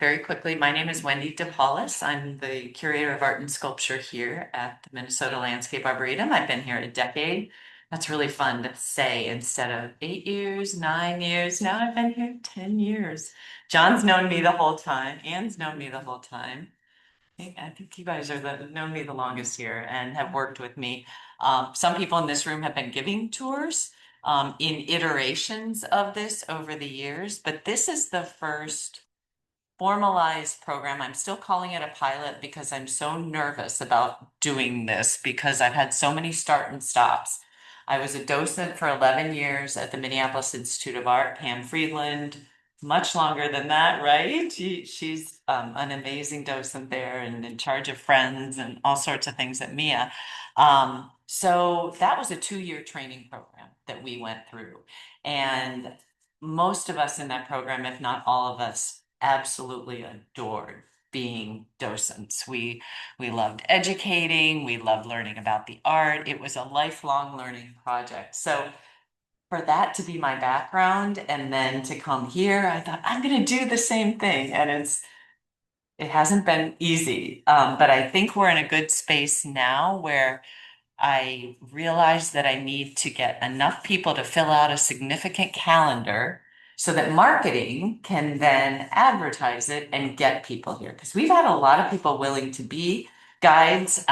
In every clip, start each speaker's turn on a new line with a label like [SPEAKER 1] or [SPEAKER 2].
[SPEAKER 1] very quickly, my name is Wendy DePaulus. I'm the curator of art and sculpture here at the Minnesota Landscape Arboretum. I've been here a decade. That's really fun to say instead of 8 years, 9 years. Now I've been here 10 years. John's known me the whole time. Anne's known me the whole time. I think you guys are known me the longest here and have worked with me. Some people in this room have been giving tours in iterations of this over the years, but this is the first formalized program. I'm still calling it a pilot because I'm so nervous about doing this because I've had so many start and stops. I was a docent for 11 years at the Minneapolis Institute of Art, Pam Friedland, much longer than that, right? She's an amazing docent there and in charge of friends and all sorts of things at MIA. So that was a 2-year training program that we went through. And most of us in that program, if not all of us, absolutely adored being docents. We loved educating, we loved learning about the art. It was a lifelong learning project. So for that to be my background and then to come here, I thought I'm going to do the same thing. And it hasn't been easy. But I think we're in a good space now where I realized that I need to get enough people to fill out a significant calendar so that marketing can then advertise it and get people here. Because we've had a lot of people willing to be guides.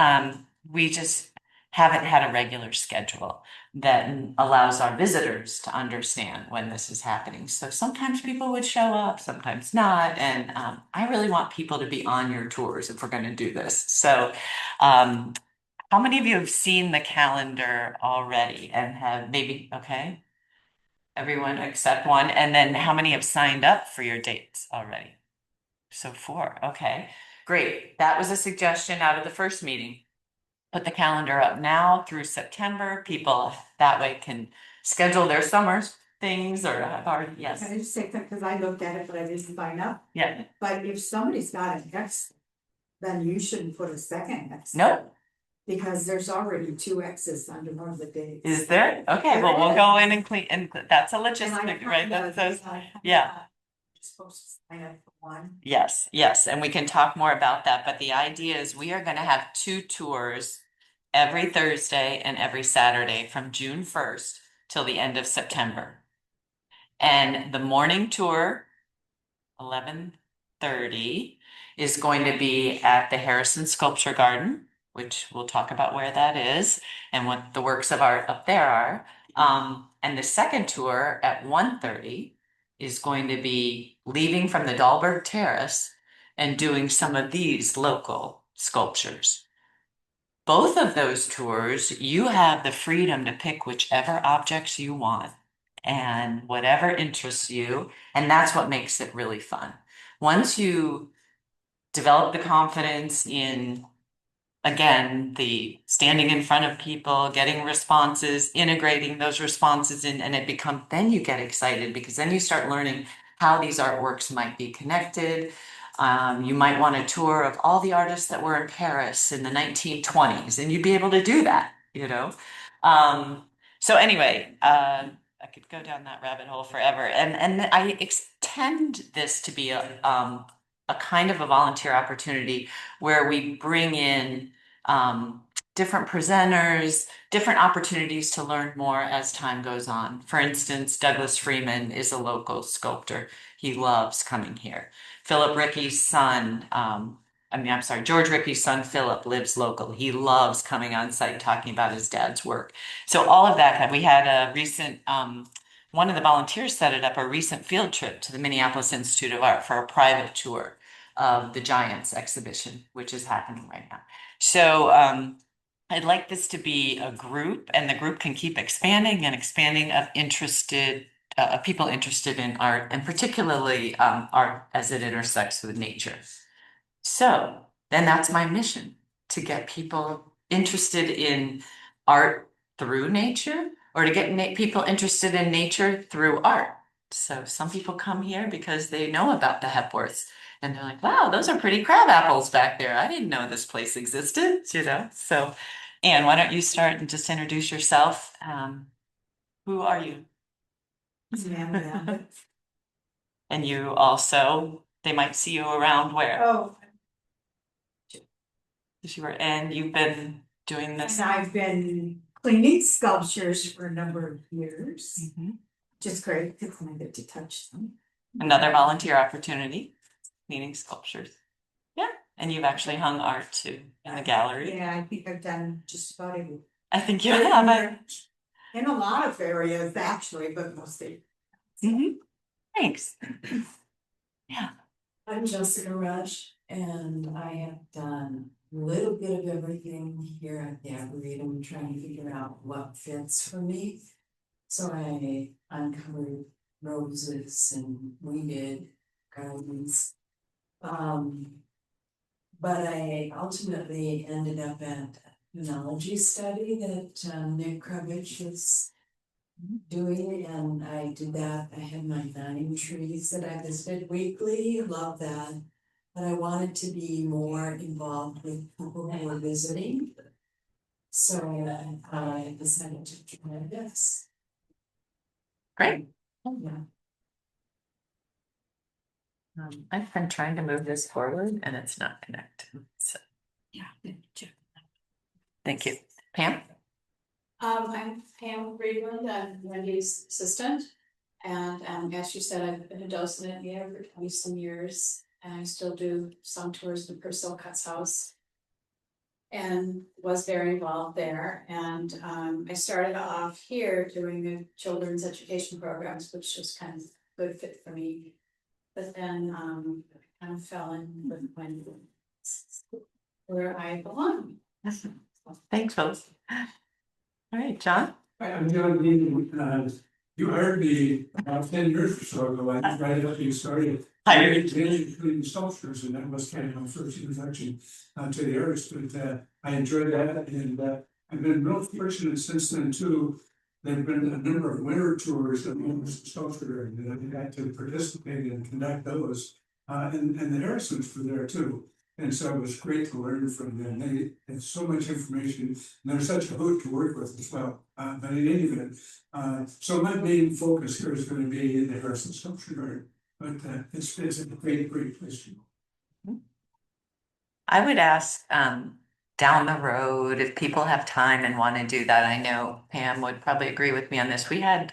[SPEAKER 1] We just haven't had a regular schedule that allows our visitors to understand when this is happening. So sometimes people would show up, sometimes not. And I really want people to be on your tours if we're going to do this. So um, how many of you have seen the calendar already and have maybe, okay, everyone except one, and then how many have signed up for your dates already? So 4, okay, great. That was a suggestion out of the first meeting. Put the calendar up now through September. People that way can schedule their summer things or have already, yes,
[SPEAKER 2] Can I just say that, because I looked at it, but I didn't sign up,
[SPEAKER 1] yeah,
[SPEAKER 2] but if somebody's got an X, then you shouldn't put a second X.
[SPEAKER 1] nope.
[SPEAKER 2] Because there's already 2 X's under one of the dates.
[SPEAKER 1] Is there? Okay,
[SPEAKER 2] There
[SPEAKER 1] well, we'll
[SPEAKER 2] is.
[SPEAKER 1] go in and clean, and that's a
[SPEAKER 2] And I
[SPEAKER 1] logistic, right? That
[SPEAKER 2] kinda-
[SPEAKER 1] says,
[SPEAKER 2] I kinda-
[SPEAKER 1] yeah.
[SPEAKER 2] You're supposed to sign up for one.
[SPEAKER 1] Yes, yes, and we can talk more about that, but the idea is we are going to have 2 tours every Thursday and every Saturday from June 1st till the end of September. And the morning tour, 11:30, is going to be at the Harrison Sculpture Garden, which we'll talk about where that is and what the works of art up there are. And the second tour at 1:30 is going to be leaving from the Dahlberg Terrace and doing some of these local sculptures. Both of those tours, you have the freedom to pick whichever objects you want and whatever interests you. And that's what makes it really fun. Once you develop the confidence in, again, the standing in front of people, getting responses, integrating those responses in, and then you get excited because then you start learning how these artworks might be connected. You might want a tour of all the artists that were in Paris in the 1920s, and you'd be able to do that, you know? So anyway, I could go down that rabbit hole forever. And I extend this to be a kind of a volunteer opportunity where we bring in different presenters, different opportunities to learn more as time goes on. For instance, Douglas Freeman is a local sculptor. He loves coming here. Philip Ricky's son, I'm sorry, George Ricky's son, Philip, lives local. He loves coming on site talking about his dad's work. So all of that, we had a recent, one of the volunteers set it up a recent field trip to the Minneapolis Institute of Art for a private tour of the Giants exhibition, which is happening right now. So I'd like this to be a group, and the group can keep expanding and expanding of people interested in art, and particularly art as it intersects with nature. So then that's my mission, to get people interested in art through nature, or to get people interested in nature through art. So some people come here because they know about the Hepworths and they're like, wow, those are pretty crab apples back there. I didn't know this place existed, you know? So, Anne, why don't you start and just introduce yourself? Who are you?
[SPEAKER 2] Yeah.
[SPEAKER 1] And you also they might see you around where?
[SPEAKER 2] Oh,
[SPEAKER 1] And you've been doing this.
[SPEAKER 2] and I've been cleaning sculptures for a number of years.
[SPEAKER 1] Mhm.
[SPEAKER 2] Just great because I get to touch them.
[SPEAKER 1] Another volunteer opportunity, cleaning sculptures. Yeah, and you've actually hung art too in the gallery.
[SPEAKER 2] Yeah, I think I've done just about everything.
[SPEAKER 1] I think you have.
[SPEAKER 2] In a lot of areas, actually, but mostly.
[SPEAKER 1] Thanks. Yeah.
[SPEAKER 3] I'm Jessica Rush, and I have done a little bit of everything here at the Arboretum, trying to figure out what fits for me. So I uncovered roses and weeded gardens. But I ultimately ended up at an ecology study that Nick Kravich was doing, and I did that. I had my 9 trees that I visited weekly, love that. But I wanted to be more involved with people who were visiting. So I decided to try this.
[SPEAKER 1] Great.
[SPEAKER 3] Yeah.
[SPEAKER 1] I've been trying to move this forward and it's not connected. So,
[SPEAKER 3] Yeah.
[SPEAKER 1] thank you. Pam?
[SPEAKER 4] I'm Pam Friedland, I'm Wendy's assistant. And as you said, I've been a docent at Yale for 20-some years, and I still do some tours of Purcell Cuts House. And was very involved there, and I started off here doing the children's education programs, which was kind of a good fit for me. But then kind of fell in with where I belong.
[SPEAKER 1] Thanks, folks. All right, John?
[SPEAKER 5] Hi, I'm John Dean. You hired me about 10 years or so ago, right after you started.
[SPEAKER 1] Hired.
[SPEAKER 5] Including sculptures, and that was kind of my first introduction to the artist, but I enjoyed that, and I've been real fortunate since then too. There have been a number of winter tours of the sculpture, and I got to participate and conduct those, and the Harrisons were there too. And so it was great to learn from them. They have so much information, and they're such a hoot to work with as well. But in any event, so my main focus here is going to be in the Harrison Sculpture Garden. But it's a great place to go.
[SPEAKER 1] I would ask down the road if people have time and want to do that. I know Pam would probably agree with me on this. We had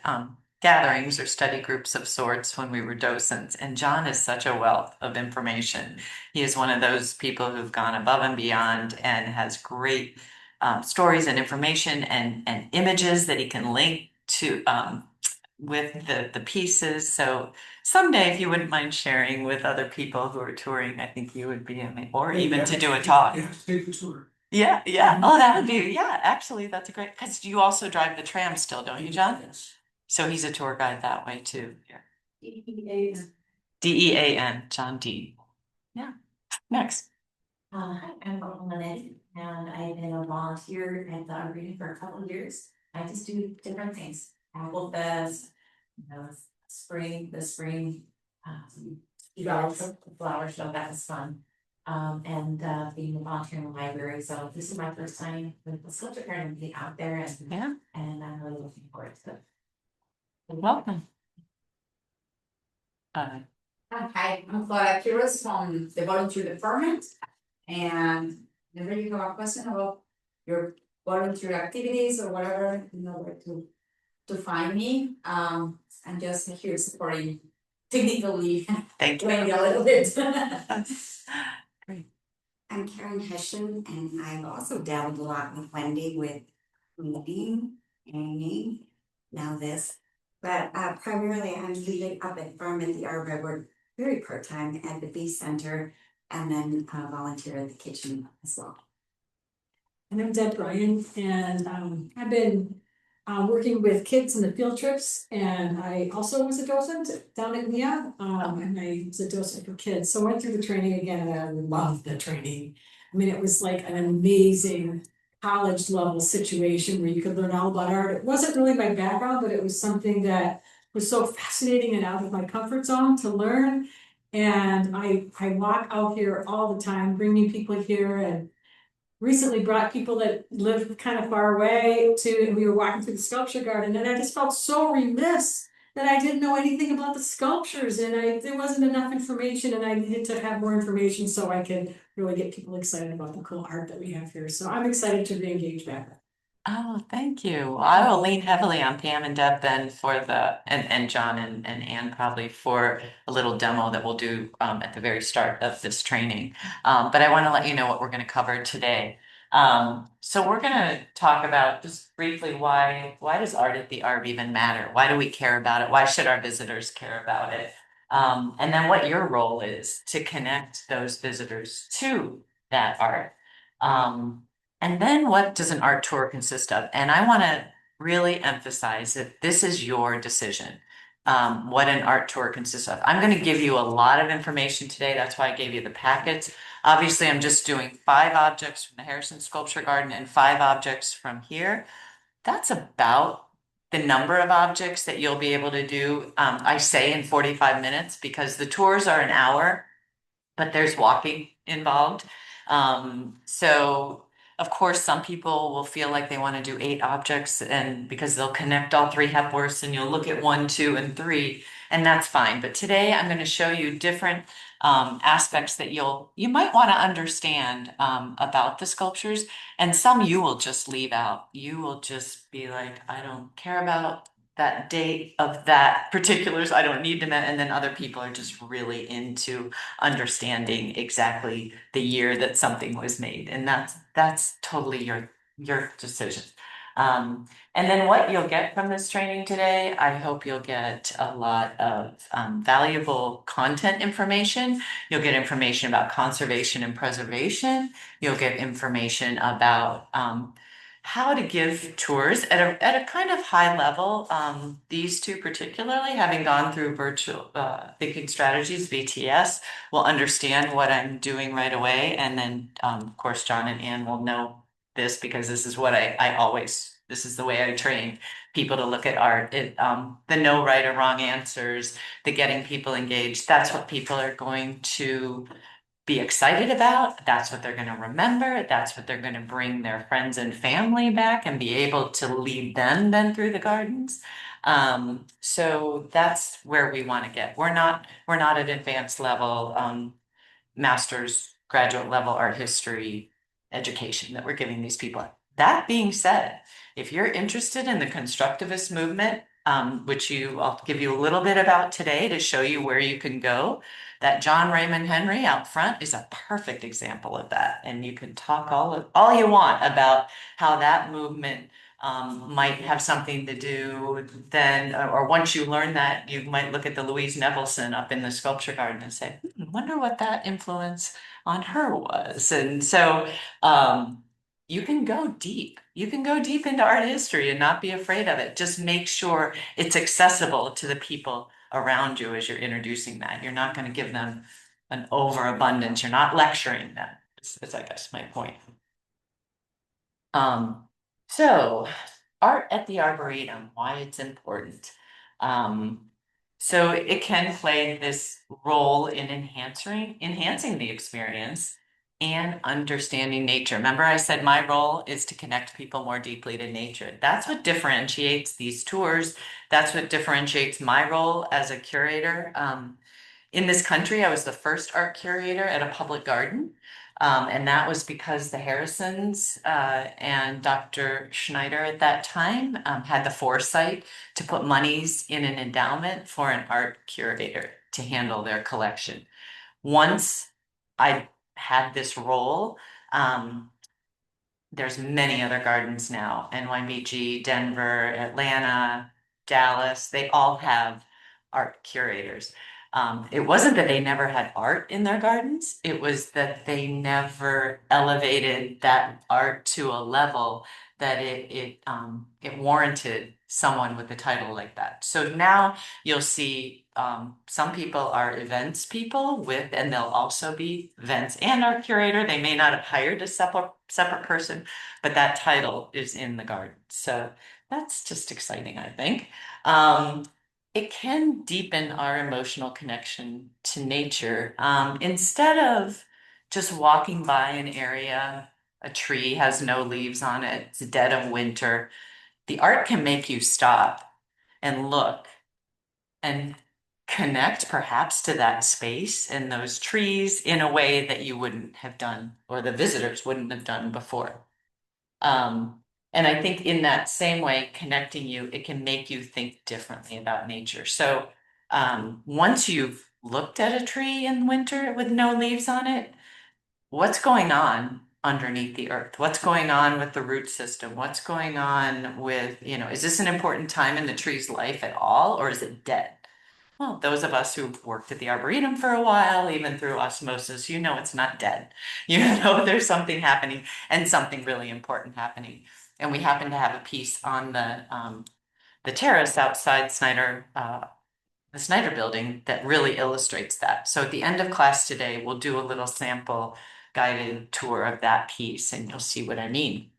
[SPEAKER 1] gatherings or study groups of sorts when we were docents, and John is such a wealth of information. He is one of those people who've gone above and beyond and has great stories and information and images that he can link to with the pieces. So someday, if you wouldn't mind sharing with other people who are touring, I think you would be amazing, or even to do a talk.
[SPEAKER 5] Yeah, take the tour.
[SPEAKER 1] Yeah, yeah. Oh, that would be, yeah, actually, that's a great, because you also drive the tram still, don't you, John?
[SPEAKER 5] Yes.
[SPEAKER 1] So he's a tour guide that way too. Yeah.
[SPEAKER 4] DEAN.
[SPEAKER 1] DEAN, John D. Yeah. Next.
[SPEAKER 6] Hi, I'm Lynette, and I've been a volunteer at the Arboretum for a couple of years. I just do different things. Apple Fest, the spring flower show, that was fun. And being a volunteer in the library. So this is my first time with the sculpture garden being out there, and I'm really looking forward to it.
[SPEAKER 1] Welcome.
[SPEAKER 7] Hi, I'm Clara Quiroz from the volunteer department. And whenever you have a question about your volunteer activities or whatever, you know where to find me. I'm just here supporting technically
[SPEAKER 1] Thank you.
[SPEAKER 7] Wendy a little bit.
[SPEAKER 1] Great.
[SPEAKER 8] I'm Karen Hessian, and I've also dabbled a lot with Wendy with reading, hanging, now this. But primarily I'm leading up at Farm at the Arbor. I work very part-time at the Bee Center and then volunteer at the kitchen as well.
[SPEAKER 3] And I'm Deb Bryan, and I've been working with kids in the field trips, and I also was a docent down at NIA, and I was a docent for kids. So I went through the training again, and I loved the training. I mean, it was like an amazing college level situation where you could learn all about art. It wasn't really my background, but it was something that was so fascinating and out of my comfort zone to learn. And I walk out here all the time, bringing people here, and recently brought people that live kind of far away to, and we were walking through the sculpture garden, and I just felt so remiss that I didn't know anything about the sculptures and there wasn't enough information and I needed to have more information so I could really get people excited about the cool art that we have here. So I'm excited to re-engage back.
[SPEAKER 1] Oh, thank you. I will lean heavily on Pam and Deb then for and John and Ann probably for a little demo that we'll do at the very start of this training. But I want to let you know what we're going to cover today. So we're going to talk about just briefly why does art at the Arb even matter? Why do we care about it? Why should our visitors care about it? And then what your role is to connect those visitors to that art. And then what does an art tour consist of? And I want to really emphasize that this is your decision, what an art tour consists of. I'm going to give you a lot of information today. That's why I gave you the packets. Obviously, I'm just doing 5 objects from the Harrison Sculpture Garden and 5 objects from here. That's about the number of objects that you'll be able to do, I say in 45 minutes, because the tours are an hour, but there's walking involved. So of course, some people will feel like they want to do 8 objects and because they'll connect all 3 Hepworths and you'll look at 1, 2, and 3, and that's fine. But today I'm going to show you different aspects that you might want to understand about the sculptures, and some you will just leave out. You will just be like, I don't care about that date of that particulars. I don't need them. And then other people are just really into understanding exactly the year that something was made, and that's totally your decision. And then what you'll get from this training today, I hope you'll get a lot of valuable content information. You'll get information about conservation and preservation. You'll get information about how to give tours at a kind of high level. These two particularly, having gone through virtual thinking strategies, VTS, will understand what I'm doing right away. And then, of course, John and Ann will know this because this is what I always, this is the way I train people to look at art. The no right or wrong answers, the getting people engaged, that's what people are going to be excited about. That's what they're going to remember. That's what they're going to bring their friends and family back and be able to lead them then through the gardens. So that's where we want to get. We're not at advanced level, master's, graduate level art history education that we're giving these people. That being said, if you're interested in the constructivist movement, which I'll give you a little bit about today to show you where you can go, that John Raymond Henry out front is a perfect example of that. And you can talk all you want about how that movement might have something to do then, or once you learn that, you might look at the Louise Nevelson up in the sculpture garden and say, wonder what that influence on her was. And so you can go deep. You can go deep into art history and not be afraid of it. Just make sure it's accessible to the people around you as you're introducing that. You're not going to give them an overabundance. You're not lecturing them. That's I guess my point. So art at the Arboretum, why it's important. So it can play this role in enhancing the experience and understanding nature. Remember I said my role is to connect people more deeply to nature. That's what differentiates these tours. That's what differentiates my role as a curator. In this country, I was the first art curator at a public garden. And that was because the Harrisons and Dr. Schneider at that time had the foresight to put monies in an endowment for an art curator to handle their collection. Once I had this role, there's many other gardens now, NYBG, Denver, Atlanta, Dallas, they all have art curators. It wasn't that they never had art in their gardens, it was that they never elevated that art to a level that it warranted someone with a title like that. So now you'll see some people are events people and they'll also be events and art curator. They may not have hired a separate person, but that title is in the garden. So that's just exciting, I think. It can deepen our emotional connection to nature. Instead of just walking by an area, a tree has no leaves on it, it's dead of winter, the art can make you stop and look and connect perhaps to that space and those trees in a way that you wouldn't have done or the visitors wouldn't have done before. And I think in that same way, connecting you, it can make you think differently about nature. So once you've looked at a tree in winter with no leaves on it, what's going on underneath the earth? What's going on with the root system? What's going on with, is this an important time in the tree's life at all, or is it dead? Well, those of us who've worked at the Arboretum for a while, even through osmosis, it's not dead. There's something happening and something really important happening. And we happen to have a piece on the terrace outside the Snyder building that really illustrates that. So at the end of class today, we'll do a little sample guided tour of that piece and you'll see what I mean.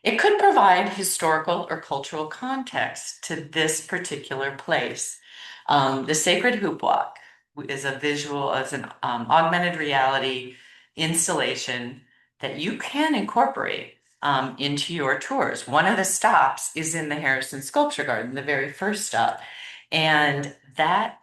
[SPEAKER 1] It could provide historical or cultural context to this particular place. The Sacred Hoop Walk is an augmented reality installation that you can incorporate into your tours. One of the stops is in the Harrison Sculpture Garden, the very first stop. And that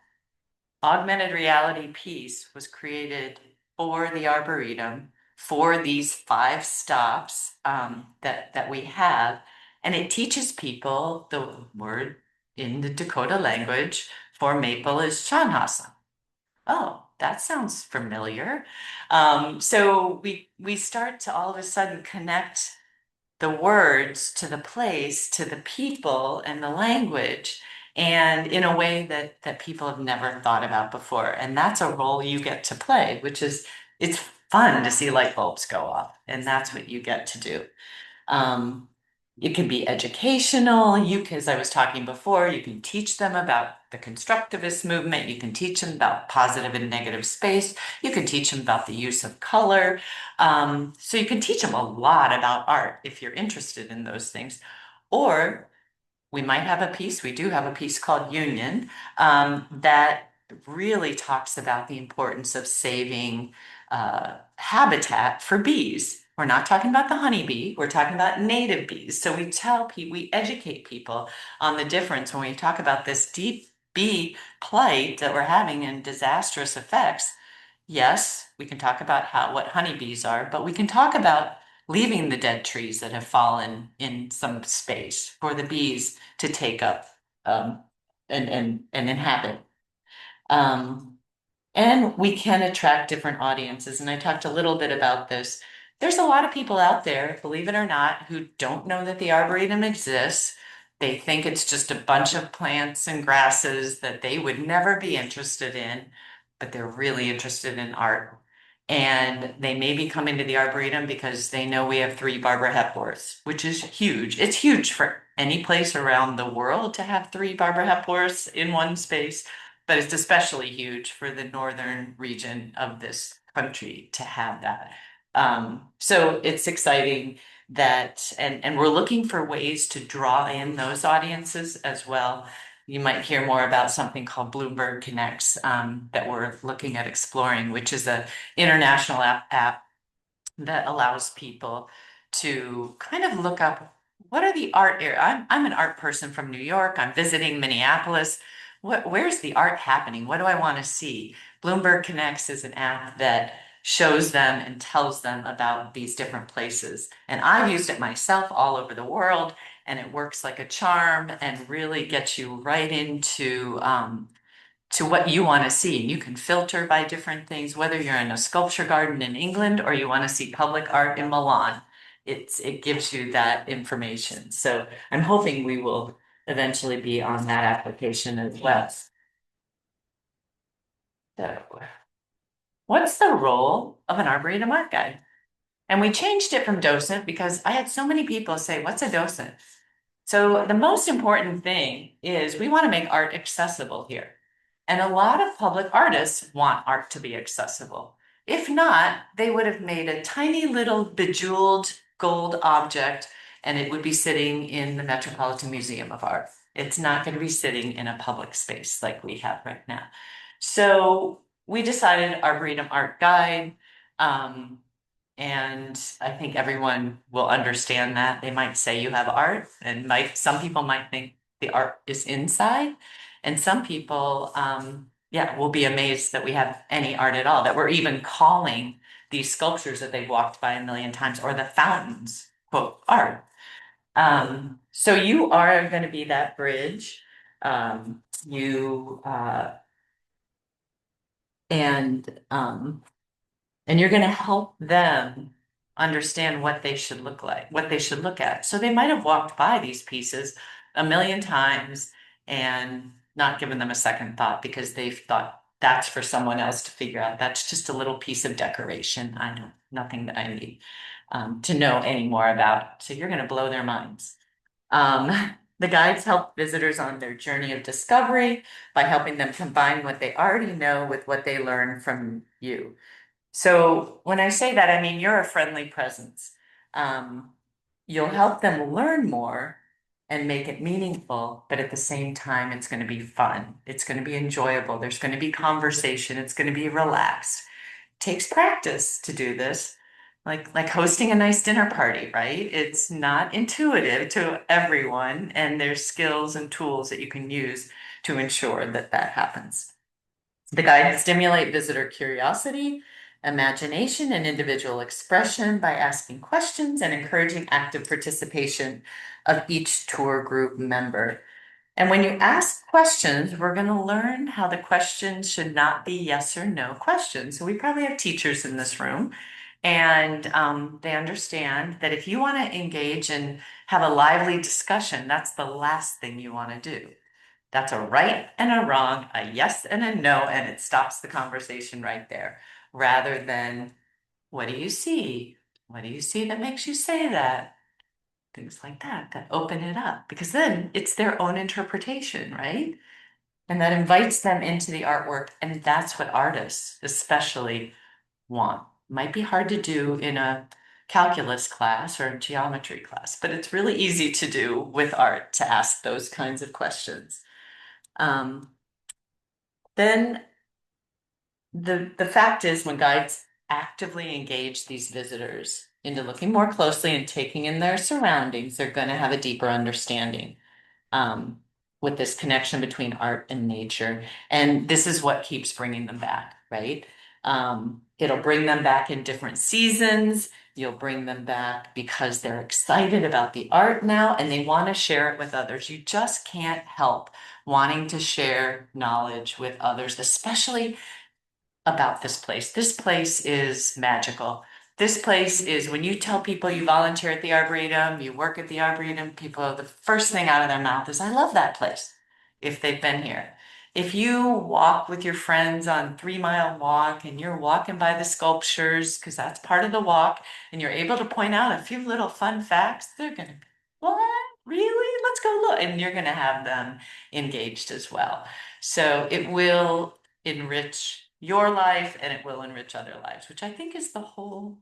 [SPEAKER 1] augmented reality piece was created for the Arboretum for these 5 stops that we have. And it teaches people the word in the Dakota language for maple is Chanhassen. Oh, that sounds familiar. So we start to all of a sudden connect the words to the place, to the people and the language, and in a way that people have never thought about before. And that's a role you get to play, which is it's fun to see light bulbs go off, and that's what you get to do. Um, it can be educational. As I was talking before, you can teach them about the constructivist movement. You can teach them about positive and negative space. You can teach them about the use of color. So you can teach them a lot about art if you're interested in those things. Or we do have a piece called Union that really talks about the importance of saving habitat for bees. We're not talking about the honeybee, we're talking about native bees. So we educate people on the difference when we talk about this deep bee plight that we're having and disastrous effects. Yes, we can talk about what honeybees are, but we can talk about leaving the dead trees that have fallen in some space for the bees to take up and inhabit. Um, and we can attract different audiences. And I talked a little bit about this. There's a lot of people out there, believe it or not, who don't know that the Arboretum exists. They think it's just a bunch of plants and grasses that they would never be interested in, but they're really interested in art. And they may be coming to the Arboretum because they know we have 3 Barbara Hepworths, which is huge. It's huge for any place around the world to have 3 Barbara Hepworths in one space, but it's especially huge for the northern region of this country to have that. So it's exciting and we're looking for ways to draw in those audiences as well. You might hear more about something called Bloomberg Connects that we're looking at exploring, which is an international app that allows people to kind of look up what are the art area. I'm an art person from New York. I'm visiting Minneapolis. Where's the art happening? What do I want to see? Bloomberg Connects is an app that shows them and tells them about these different places. And I've used it myself all over the world, and it works like a charm and really gets you right into to what you want to see. You can filter by different things, whether you're in a sculpture garden in England or you want to see public art in Milan. It gives you that information. So I'm hoping we will eventually be on that application as well. So, what's the role of an Arboretum art guide? And we changed it from docent because I had so many people say, what's a docent? So the most important thing is we want to make art accessible here. And a lot of public artists want art to be accessible. If not, they would have made a tiny little bejeweled gold object and it would be sitting in the Metropolitan Museum of Art. It's not going to be sitting in a public space like we have right now. So we decided Arboretum Art Guide. And I think everyone will understand that. They might say you have art, and some people might think the art is inside. And some people, yeah, will be amazed that we have any art at all, that we're even calling these sculptures that they've walked by a million times, or the fountains, quote, art. So you are going to be that bridge. You and and you're going to help them understand what they should look like, what they should look at. So they might have walked by these pieces a million times and not given them a second thought because they've thought that's for someone else to figure out. That's just a little piece of decoration. I know nothing that I need to know any more about. So you're going to blow their minds. The guides help visitors on their journey of discovery by helping them combine what they already know with what they learn from you. So when I say that, I mean you're a friendly presence. Um, you'll help them learn more and make it meaningful, but at the same time, it's going to be fun. It's going to be enjoyable. There's going to be conversation. It's going to be relaxed. Takes practice to do this, like hosting a nice dinner party, right? It's not intuitive to everyone, and there's skills and tools that you can use to ensure that that happens. The guides stimulate visitor curiosity, imagination, and individual expression by asking questions and encouraging active participation of each tour group member. And when you ask questions, we're going to learn how the questions should not be yes or no questions. So we probably have teachers in this room, and they understand that if you want to engage and have a lively discussion, that's the last thing you want to do. That's a right and a wrong, a yes and a no, and it stops the conversation right there, rather than, what do you see? What do you see that makes you say that? Things like that open it up, because then it's their own interpretation, right? And that invites them into the artwork. And that's what artists especially want. Might be hard to do in a calculus class or a geometry class, but it's really easy to do with art, to ask those kinds of questions. Um, then the fact is, when guides actively engage these visitors into looking more closely and taking in their surroundings, they're going to have a deeper understanding with this connection between art and nature. And this is what keeps bringing them back, right? It'll bring them back in different seasons. You'll bring them back because they're excited about the art now and they want to share it with others. You just can't help wanting to share knowledge with others, especially about this place. This place is magical. This place is, when you tell people you volunteer at the Arboretum, you work at the Arboretum, people, the first thing out of their mouth is, I love that place, if they've been here. If you walk with your friends on 3 Mile Walk and you're walking by the sculptures, because that's part of the walk, and you're able to point out a few little fun facts, they're gonna, what? Really? Let's go look. And you're gonna have them engaged as well. So it will enrich your life and it will enrich other lives, which I think is the whole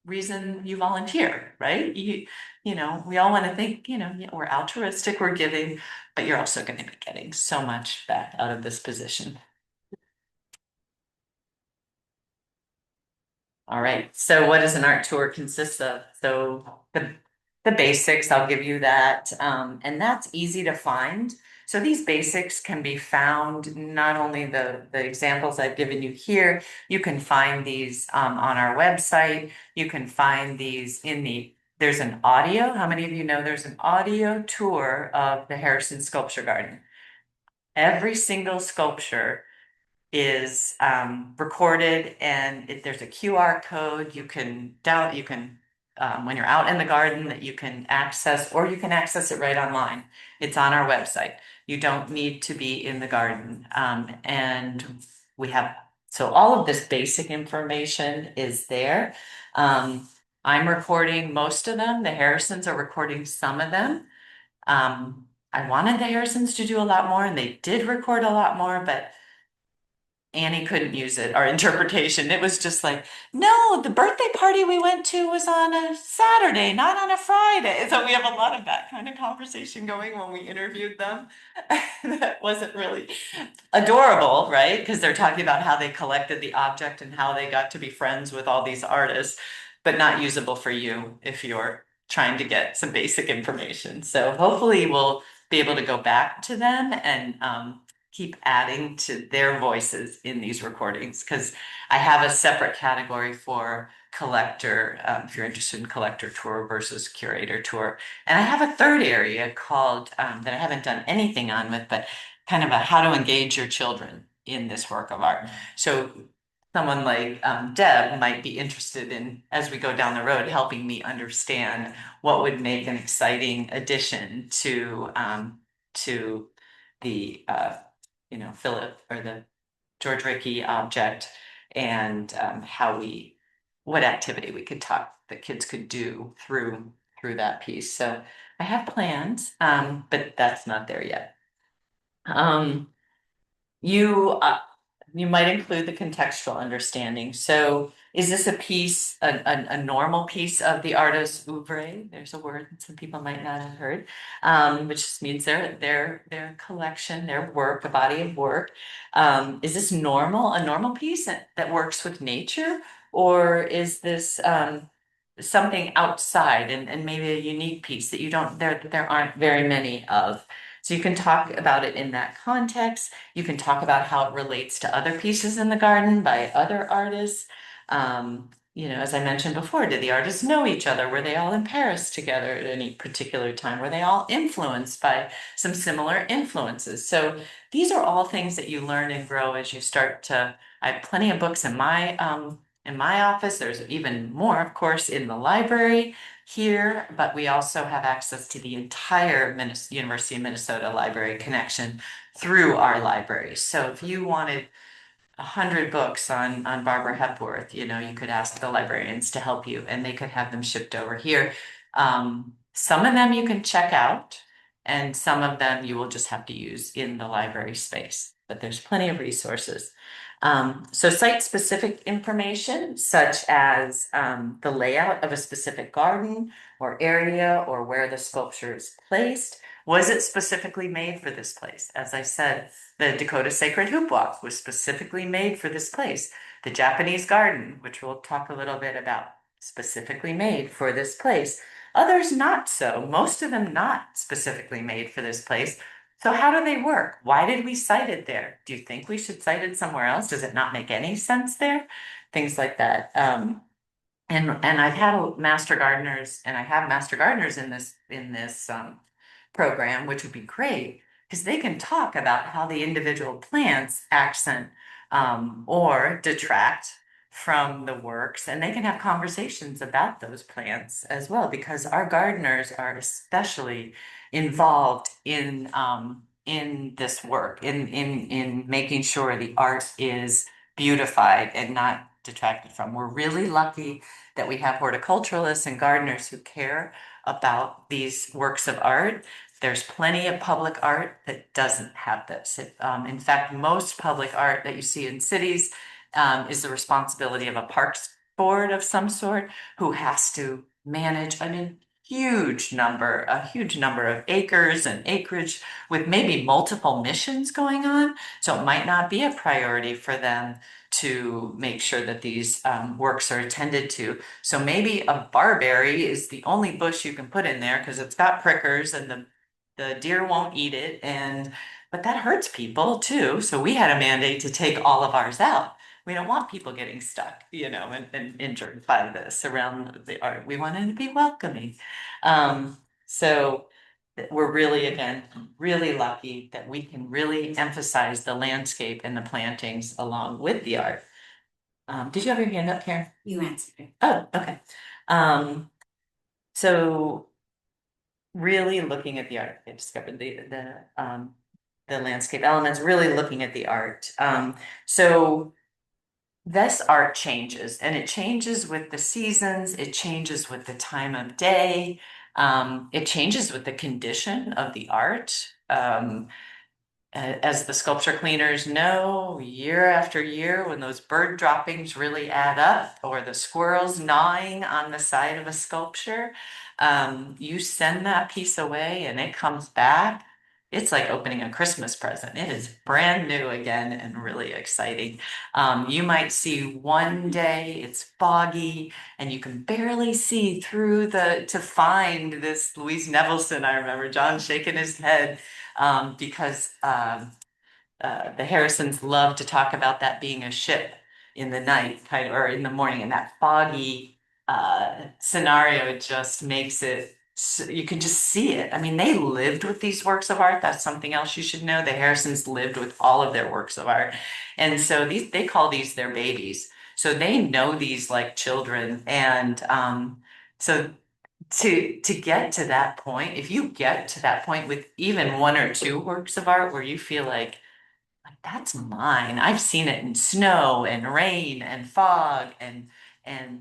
[SPEAKER 1] reason you volunteer, right? You know, we all want to think, you know, yeah, we're altruistic, we're giving, but you're also going to be getting so much back out of this position. All right. So what does an art tour consist of? So the basics, I'll give you that. And that's easy to find. So these basics can be found, not only the examples I've given you here, you can find these on our website. You can find these there's an audio. How many of you know there's an audio tour of the Harrison Sculpture Garden? Every single sculpture is recorded, and there's a QR code you can when you're out in the garden, that you can access, or you can access it right online. It's on our website. You don't need to be in the garden. And we have, so all of this basic information is there. I'm recording most of them. The Harrisons are recording some of them. I wanted the Harrisons to do a lot more, and they did record a lot more, but Annie couldn't use it, our interpretation. It was just like, no, the birthday party we went to was on a Saturday, not on a Friday. So we have a lot of that kind of conversation going when we interviewed them. That wasn't really adorable, right? Because they're talking about how they collected the object and how they got to be friends with all these artists, but not usable for you if you're trying to get some basic information. So hopefully we'll be able to go back to them and keep adding to their voices in these recordings, because I have a separate category for collector, if you're interested in collector tour versus curator tour. And I have a third area called, that I haven't done anything on with, but kind of a how to engage your children in this work of art. So someone like Deb might be interested in, as we go down the road, helping me understand what would make an exciting addition to the Philip or the George Rickey object, and what activity we could talk the kids could do through that piece. So I have plans, but that's not there yet. Um, you you might include the contextual understanding. So is this a piece, a normal piece of the artist's oeuvre? There's a word that some people might not have heard, which just means their collection, their work, a body of work. Is this normal, a normal piece that works with nature? Or is this something outside and maybe a unique piece that there aren't very many of? So you can talk about it in that context. You can talk about how it relates to other pieces in the garden by other artists. As I mentioned before, did the artists know each other? Were they all in Paris together at any particular time? Were they all influenced by some similar influences? So these are all things that you learn and grow as you start to. I have plenty of books in my office. There's even more, of course, in the library here, but we also have access to the entire University of Minnesota Library Connection through our library. So if you wanted 100 books on Barbara Hepworth, you could ask the librarians to help you, and they could have them shipped over here. Some of them you can check out, and some of them you will just have to use in the library space, but there's plenty of resources. So site-specific information, such as the layout of a specific garden or area, or where the sculpture is placed. Was it specifically made for this place? As I said, the Dakota Sacred Hoop Walk was specifically made for this place. The Japanese Garden, which we'll talk a little bit about, specifically made for this place. Others not so, most of them not specifically made for this place. So how do they work? Why did we cite it there? Do you think we should cite it somewhere else? Does it not make any sense there? Things like that. And I've had master gardeners, and I have master gardeners in this program, which would be great because they can talk about how the individual plants accent or detract from the works, and they can have conversations about those plants as well, because our gardeners are especially involved in this work, in making sure the art is beautified and not detracted from. We're really lucky that we have horticulturalists and gardeners who care about these works of art. There's plenty of public art that doesn't have this. In fact, most public art that you see in cities is the responsibility of a parks board of some sort, who has to manage a huge number of acres and acreage with maybe multiple missions going on. So it might not be a priority for them to make sure that these works are attended to. So maybe a barberry is the only bush you can put in there because it's got prickers and the deer won't eat it, but that hurts people too. So we had a mandate to take all of ours out. We don't want people getting stuck, and injured by this around the art. We want it to be welcoming. So we're really, again, really lucky that we can really emphasize the landscape and the plantings along with the art. Did you have your hand up, Karen?
[SPEAKER 8] You answered it.
[SPEAKER 1] Oh, okay. So really looking at the art, I discovered the landscape elements, really looking at the art. So this art changes, and it changes with the seasons, it changes with the time of day, it changes with the condition of the art. As the sculpture cleaners know, year after year, when those bird droppings really add up, or the squirrels gnawing on the side of a sculpture, you send that piece away and it comes back. It's like opening a Christmas present. It is brand new again and really exciting. You might see one day it's foggy and you can barely see through to find this Louise Nevelson. I remember John shaking his head because the Harrisons love to talk about that being a ship in the night, kind of, or in the morning, and that foggy scenario just makes it you can just see it. I mean, they lived with these works of art. That's something else you should know. The Harrisons lived with all of their works of art, and so these they call these their babies. So they know these like children, and so to get to that point, if you get to that point with even one or two works of art where you feel like that's mine. I've seen it in snow and rain and fog and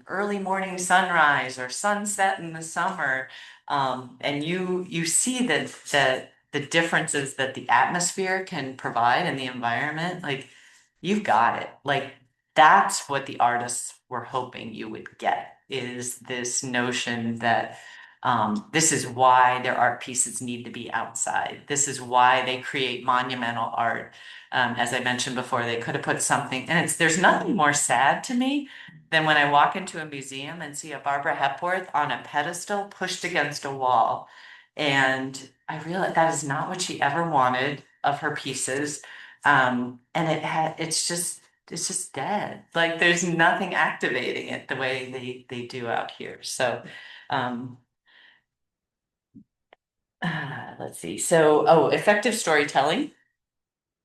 [SPEAKER 1] early morning sunrise or sunset in the summer. And you see that the differences that the atmosphere can provide in the environment, like you've got it. Like that's what the artists were hoping you would get is this notion that this is why their art pieces need to be outside. This is why they create monumental art. As I mentioned before, they could have put something, and there's nothing more sad to me than when I walk into a museum and see a Barbara Hepworth on a pedestal pushed against a wall. And I realize that is not what she ever wanted of her pieces. And it's just dead. Like there's nothing activating it the way they do out here. So um let's see. So, effective storytelling.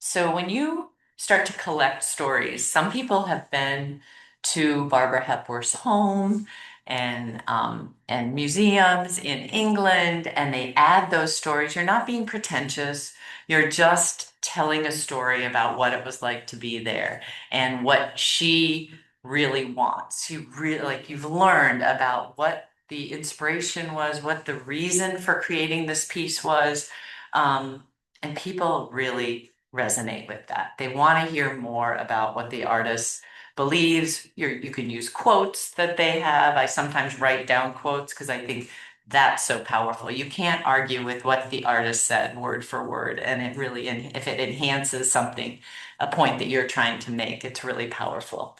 [SPEAKER 1] So when you start to collect stories, some people have been to Barbara Hepworth's home and museums in England, and they add those stories. You're not being pretentious. You're just telling a story about what it was like to be there and what she really wants. You really like you've learned about what the inspiration was, what the reason for creating this piece was. And people really resonate with that. They want to hear more about what the artist believes. You can use quotes that they have. I sometimes write down quotes because I think that's so powerful. You can't argue with what the artist said word for word, and it really, and if it enhances something, a point that you're trying to make, it's really powerful.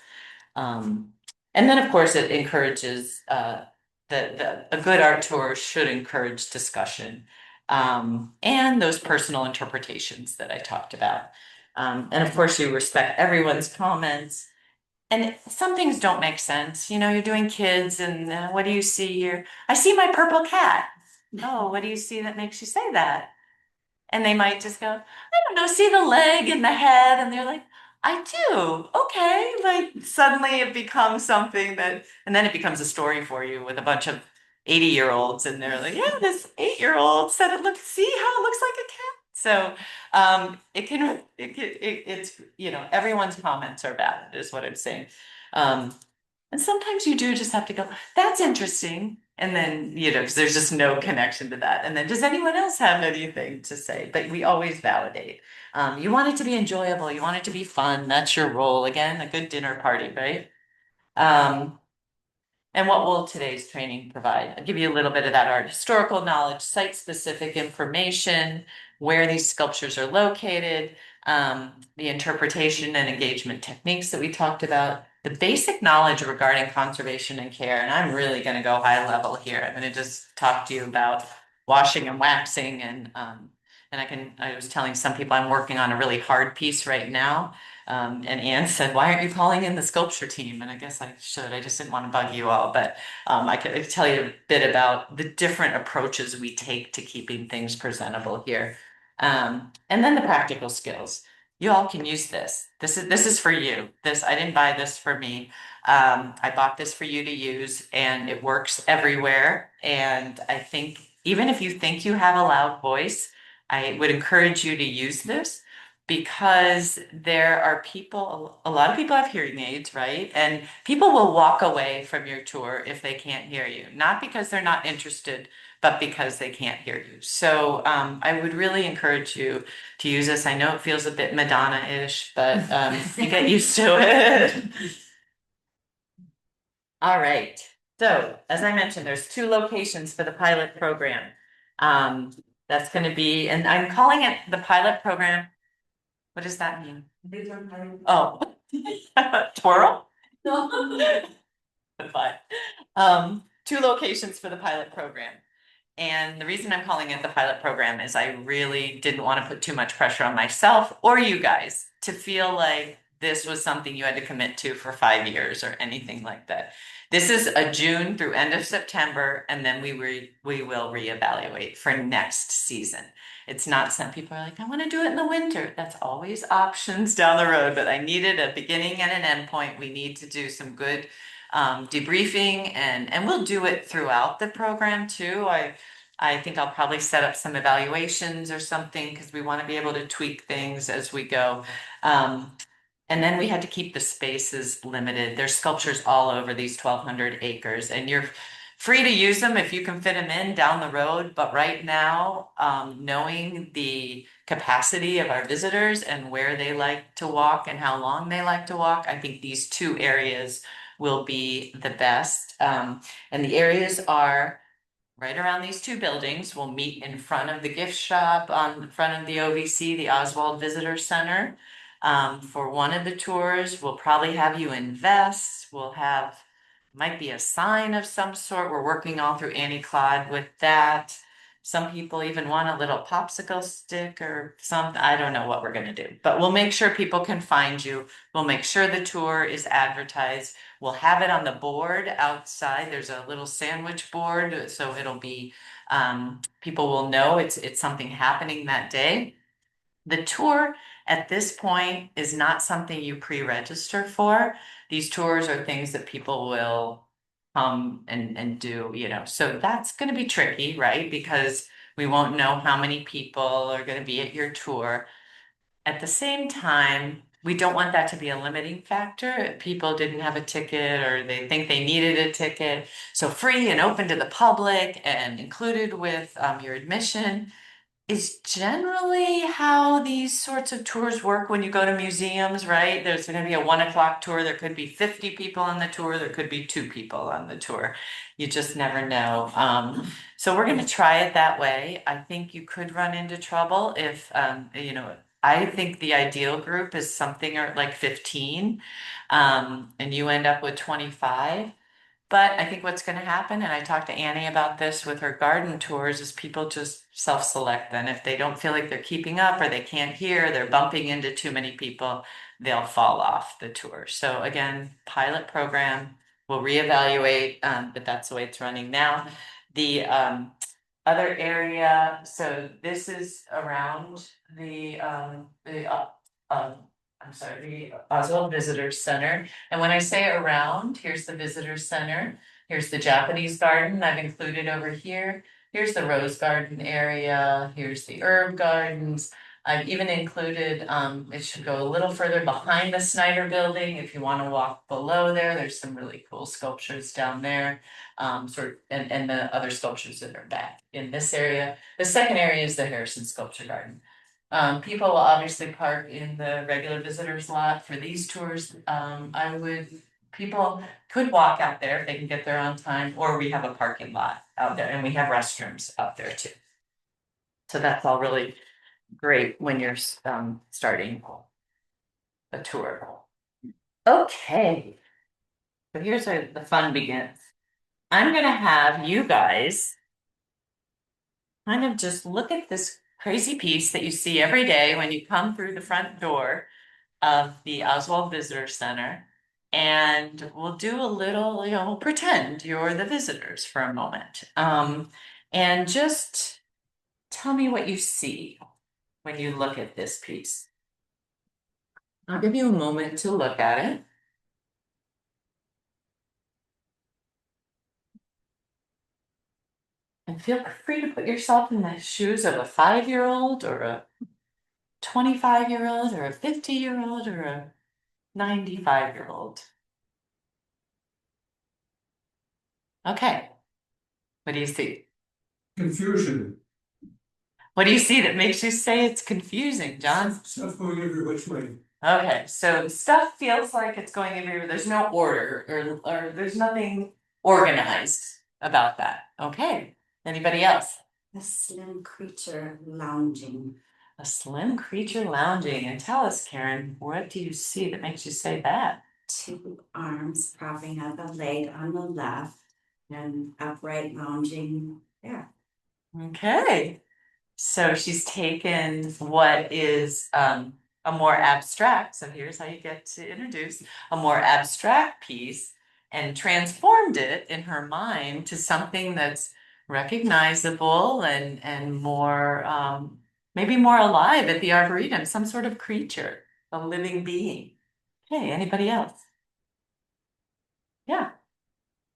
[SPEAKER 1] Um, and then, of course, it encourages a good art tour should encourage discussion and those personal interpretations that I talked about. And of course, you respect everyone's comments. And some things don't make sense. You know, you're doing kids, and what do you see here? I see my purple cat. Oh, what do you see that makes you say that? And they might just go, I don't know, see the leg and the head. And they're like, I do. Okay. Like suddenly it becomes something that, and then it becomes a story for you with a bunch of 80-year-olds. And they're like, yeah, this 8-year-old said it looks, see how it looks like a cat. So it's, you know, everyone's comments are valid, is what I'm saying. Um, and sometimes you do just have to go, that's interesting. And then, you know, because there's just no connection to that. And then, does anyone else have anything to say? But we always validate. You want it to be enjoyable. You want it to be fun. That's your role. Again, a good dinner party, right? Um, and what will today's training provide? I'll give you a little bit of that art historical knowledge, site-specific information, where these sculptures are located, the interpretation and engagement techniques that we talked about, the basic knowledge regarding conservation and care. And I'm really going to go high level here. I'm going to just talk to you about washing and waxing and I was telling some people I'm working on a really hard piece right now. And Anne said, why aren't you calling in the sculpture team? And I guess I should, I just didn't want to bug you all, but I could tell you a bit about the different approaches we take to keeping things presentable here. And then the practical skills. You all can use this. This is for you. I didn't buy this for me. I bought this for you to use, and it works everywhere. And I think even if you think you have a loud voice, I would encourage you to use this because there are people, a lot of people have hearing aids, right? And people will walk away from your tour if they can't hear you, not because they're not interested, but because they can't hear you. So I would really encourage you to use this. I know it feels a bit Madonna-ish, but you get used to it. All right. So as I mentioned, there's 2 locations for the pilot program. That's going to be, and I'm calling it the pilot program. What does that mean? Oh, twirl? Fine. 2 locations for the pilot program. And the reason I'm calling it the pilot program is I really didn't want to put too much pressure on myself or you guys to feel like this was something you had to commit to for 5 years or anything like that. This is a June through end of September, and then we will reevaluate for next season. It's not, some people are like, I want to do it in the winter. That's always options down the road, but I needed a beginning and an end point. We need to do some good debriefing, and we'll do it throughout the program too. I think I'll probably set up some evaluations or something because we want to be able to tweak things as we go. And then we had to keep the spaces limited. There's sculptures all over these 1,200 acres, and you're free to use them if you can fit them in down the road. But right now, knowing the capacity of our visitors and where they like to walk and how long they like to walk, I think these two areas will be the best. And the areas are right around these two buildings. We'll meet in front of the gift shop on front of the OVC, the Oswald Visitor Center. For one of the tours, we'll probably have you invest. We'll have, might be a sign of some sort. We're working all through Annie Claude with that. Some people even want a little popsicle stick or something. I don't know what we're gonna do, but we'll make sure people can find you. We'll make sure the tour is advertised. We'll have it on the board outside. There's a little sandwich board, so it'll be, people will know it's something happening that day. The tour at this point is not something you pre-register for. These tours are things that people will come and do, you know. So that's going to be tricky, right? Because we won't know how many people are going to be at your tour. At the same time, we don't want that to be a limiting factor. If people didn't have a ticket or they think they needed a ticket. So free and open to the public and included with your admission is generally how these sorts of tours work when you go to museums, right? There's going to be a 1 o'clock tour. There could be 50 people on the tour. There could be 2 people on the tour. You just never know. So we're going to try it that way. I think you could run into trouble if, you know, I think the ideal group is something like 15, and you end up with 25. But I think what's going to happen, and I talked to Annie about this with her garden tours, is people just self-select then. If they don't feel like they're keeping up or they can't hear, they're bumping into too many people, they'll fall off the tour. So again, pilot program, we'll reevaluate, but that's the way it's running now. The other area, so this is around the I'm sorry, the Oswald Visitor Center. And when I say around, here's the Visitor Center. Here's the Japanese garden I've included over here. Here's the rose garden area. Here's the herb gardens. I've even included, it should go a little further behind the Snyder building. If you want to walk below there, there's some really cool sculptures down there. And the other sculptures that are back in this area. The second area is the Harrison Sculpture Garden. People will obviously park in the regular visitors lot for these tours. People could walk out there if they can get there on time, or we have a parking lot out there and we have restrooms out there too. So that's all really great when you're starting a tour. Okay, so here's where the fun begins. I'm gonna have you guys kind of just look at this crazy piece that you see every day when you come through the front door of the Oswald Visitor Center. And we'll do a little, you know, we'll pretend you're the visitors for a moment. And just tell me what you see when you look at this piece. I'll give you a moment to look at it. And feel free to put yourself in the shoes of a 5-year-old or a 25-year-old or a 50-year-old or a 95-year-old. Okay. What do you see?
[SPEAKER 5] Confusion,
[SPEAKER 1] What do you see that makes you say it's confusing, John?
[SPEAKER 5] stuff going every which way.
[SPEAKER 1] Okay, so stuff feels like it's going everywhere. There's no order or there's nothing organized about that. Okay. Anybody else?
[SPEAKER 8] A slim creature lounging.
[SPEAKER 1] A slim creature lounging. And tell us, Karen, what do you see that makes you say that?
[SPEAKER 8] 2 arms propping up a leg on the left and upright lounging there.
[SPEAKER 1] Okay. So she's taken what is a more abstract, so here's how you get to introduce a more abstract piece and transformed it in her mind to something that's recognizable and more maybe more alive at the Arboretum, some sort of creature, a living being. Hey, anybody else? Yeah.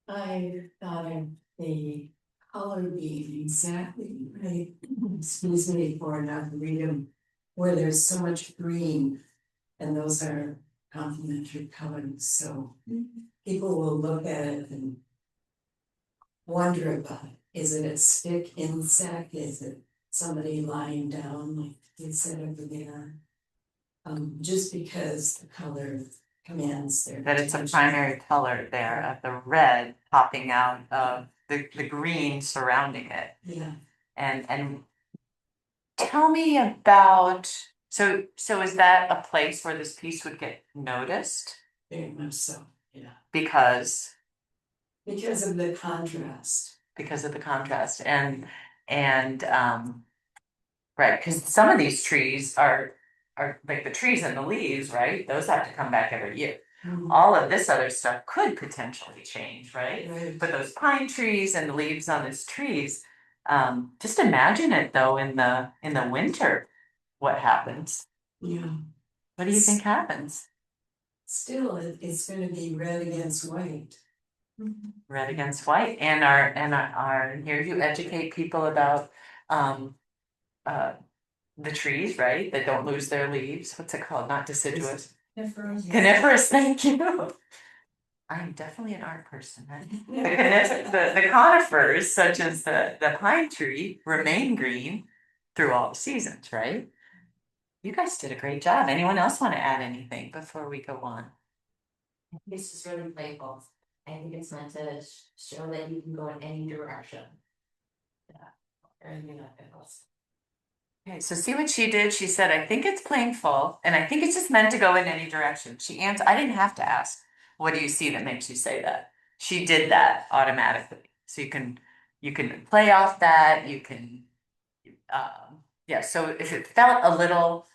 [SPEAKER 9] I thought of the color being exactly right, excuse me, for an arboretum where there's so much green, and those are complementary colors, so people will look at it and wonder about it. Is it a stick insect? Is it somebody lying down like you said over there? Just because the color commands their
[SPEAKER 1] That it's a
[SPEAKER 9] attention.
[SPEAKER 1] primary color there of the red popping out of the green surrounding it.
[SPEAKER 9] Yeah,
[SPEAKER 1] And tell me about, so is that a place where this piece would get noticed?
[SPEAKER 9] very much so, yeah.
[SPEAKER 1] Because
[SPEAKER 9] Because of the contrast.
[SPEAKER 1] because of the contrast and right, because some of these trees are like the trees and the leaves, right? Those have to come back every year. All of this other stuff could potentially change, right?
[SPEAKER 9] Right.
[SPEAKER 1] But those pine trees and the leaves on these trees, just imagine it though in the winter, what happens?
[SPEAKER 9] Yeah,
[SPEAKER 1] What do you think happens?
[SPEAKER 9] still, it's gonna be red against white.
[SPEAKER 1] Red against white, and here you educate people about uh the trees, right? That don't lose their leaves. What's it called? Not deciduous. Coniferous, thank you. I'm definitely an art person, right? The conifers, such as the pine tree, remain green through all the seasons, right? You guys did a great job. Anyone else want to add anything before we go on?
[SPEAKER 6] It's just really playful. I think it's meant to show that you can go in any direction. Yeah. Everything like it was.
[SPEAKER 1] Okay, so see what she did? She said, I think it's playful, and I think it's just meant to go in any direction. She answered, I didn't have to ask, what do you see that makes you say that? She did that automatically. So you can play off that, you can yeah, so if it felt a little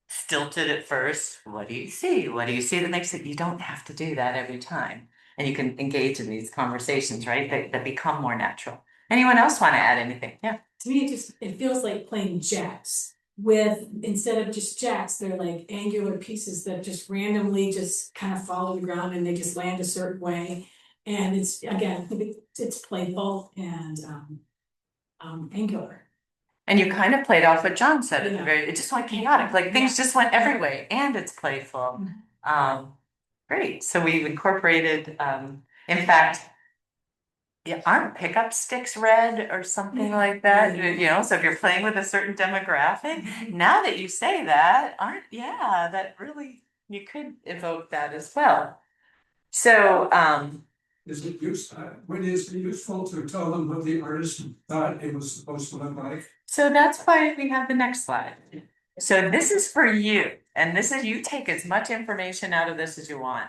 [SPEAKER 1] stilted at first, what do you see? What do you see that makes it? You don't have to do that every time. And you can engage in these conversations, right? That become more natural. Anyone else want to add anything? Yeah.
[SPEAKER 3] To me, it feels like playing jacks with, instead of just jacks, they're like angular pieces that just randomly just kind of fall to the ground and they just land a certain way. And it's, again, it's playful and angular.
[SPEAKER 1] And you kind of played off what John said at the
[SPEAKER 3] Yeah.
[SPEAKER 1] very, it just went chaotic, like things just went every way and it's playful. Great, so we've incorporated, in fact, yeah, aren't pickup sticks red or something like that? You know, so if you're playing with a certain demographic, now that you say that, yeah, that really, you could evoke that as well. So,
[SPEAKER 5] Is it when is it useful to tell them what the artist thought it was supposed to look like?
[SPEAKER 1] so that's why we have the next slide. So this is for you, and this is, you take as much information out of this as you want.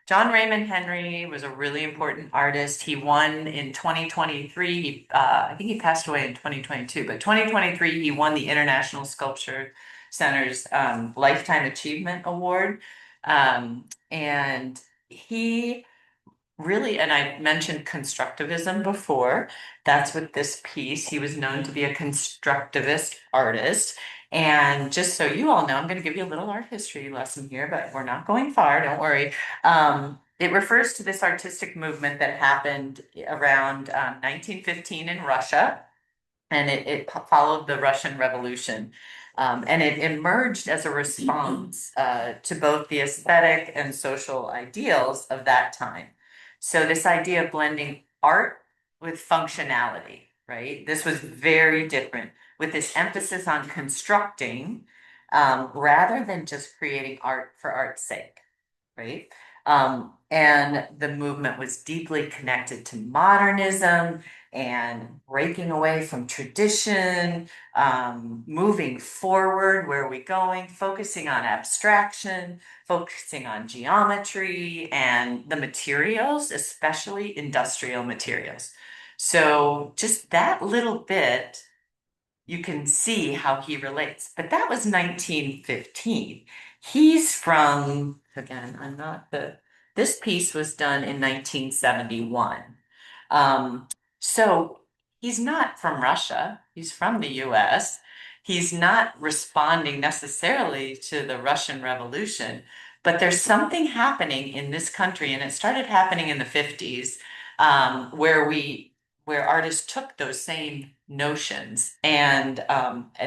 [SPEAKER 1] John Raymond Henry was a really important artist. He won in 2023. I think he passed away in 2022, but 2023 he won the International Sculpture Center's Lifetime Achievement Award, and he really, and I mentioned constructivism before. That's what this piece, he was known to be a constructivist artist. And just so you all know, I'm going to give you a little art history lesson here, but we're not going far, don't worry. It refers to this artistic movement that happened around 1915 in Russia, and it followed the Russian Revolution. And it emerged as a response to both the aesthetic and social ideals of that time. So this idea of blending art with functionality, right? This was very different with this emphasis on constructing rather than just creating art for art's sake, right? And the movement was deeply connected to modernism and breaking away from tradition, moving forward, where are we going, focusing on abstraction, focusing on geometry and the materials, especially industrial materials. So just that little bit, you can see how he relates. But that was 1915. He's from, again, I'm not the, this piece was done in 1971. Um, so he's not from Russia, he's from the US. He's not responding necessarily to the Russian Revolution, but there's something happening in this country, and it started happening in the 50s, where artists took those same notions and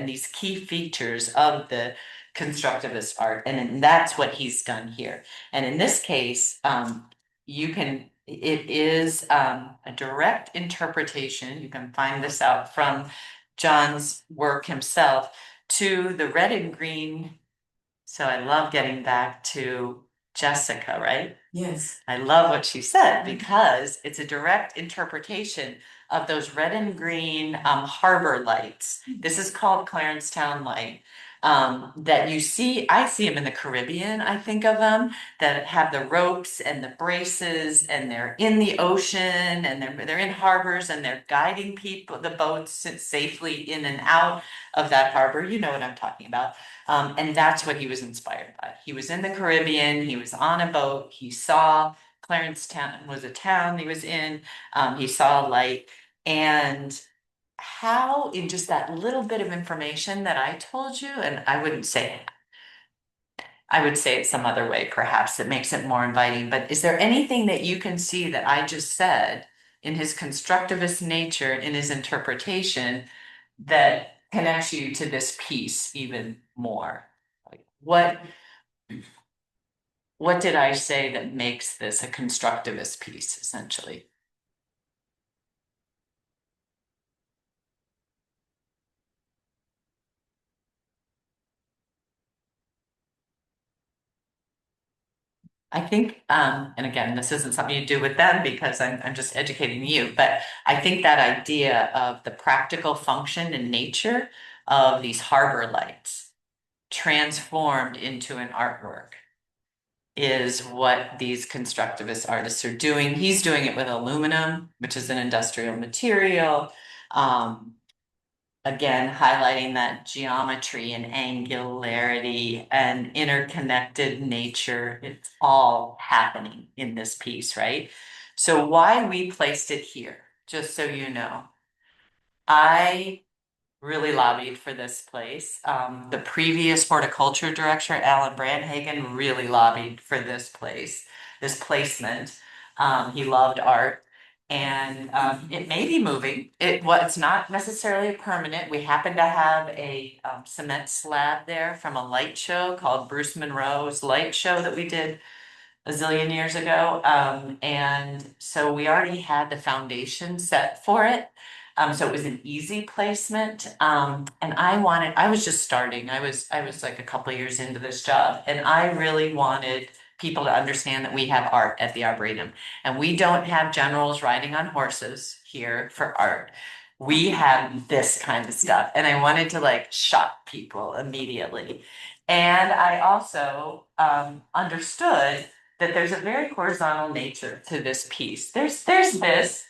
[SPEAKER 1] these key features of the constructivist art, and then that's what he's done here. And in this case, it is a direct interpretation. You can find this out from John's work himself to the red and green. So I love getting back to Jessica, right?
[SPEAKER 9] Yes.
[SPEAKER 1] I love what she said because it's a direct interpretation of those red and green harbor lights. This is called Clarencetown Light. That you see, I see them in the Caribbean, I think of them, that have the ropes and the braces, and they're in the ocean, and they're in harbors, and they're guiding people, the boats safely in and out of that harbor. You know what I'm talking about. And that's what he was inspired by. He was in the Caribbean, he was on a boat, he saw Clarencetown was a town he was in, he saw a light, and how in just that little bit of information that I told you, and I wouldn't say it, I would say it some other way perhaps that makes it more inviting, but is there anything that you can see that I just said in his constructivist nature, in his interpretation, that connects you to this piece even more? Like what did I say that makes this a constructivist piece, essentially? I think, and again, this isn't something you do with them because I'm just educating you, but I think that idea of the practical function and nature of these harbor lights transformed into an artwork is what these constructivist artists are doing. He's doing it with aluminum, which is an industrial material. Um, Again, highlighting that geometry and angularity and interconnected nature. It's all happening in this piece, right? So why we placed it here, just so you know, I really lobbied for this place. The previous horticulture director, Alan Brandhagen, really lobbied for this place, this placement. He loved art. And it may be moving. It's not necessarily permanent. We happen to have a cement slab there from a light show called Bruce Monroe's Light Show that we did a zillion years ago. And so we already had the foundation set for it. So it was an easy placement. And I was just starting. I was like a couple of years into this job, and I really wanted people to understand that we have art at the Arboretum, and we don't have generals riding on horses here for art. We have this kind of stuff, and I wanted to like shock people immediately. And I also understood that there's a very horizontal nature to this piece. There's this,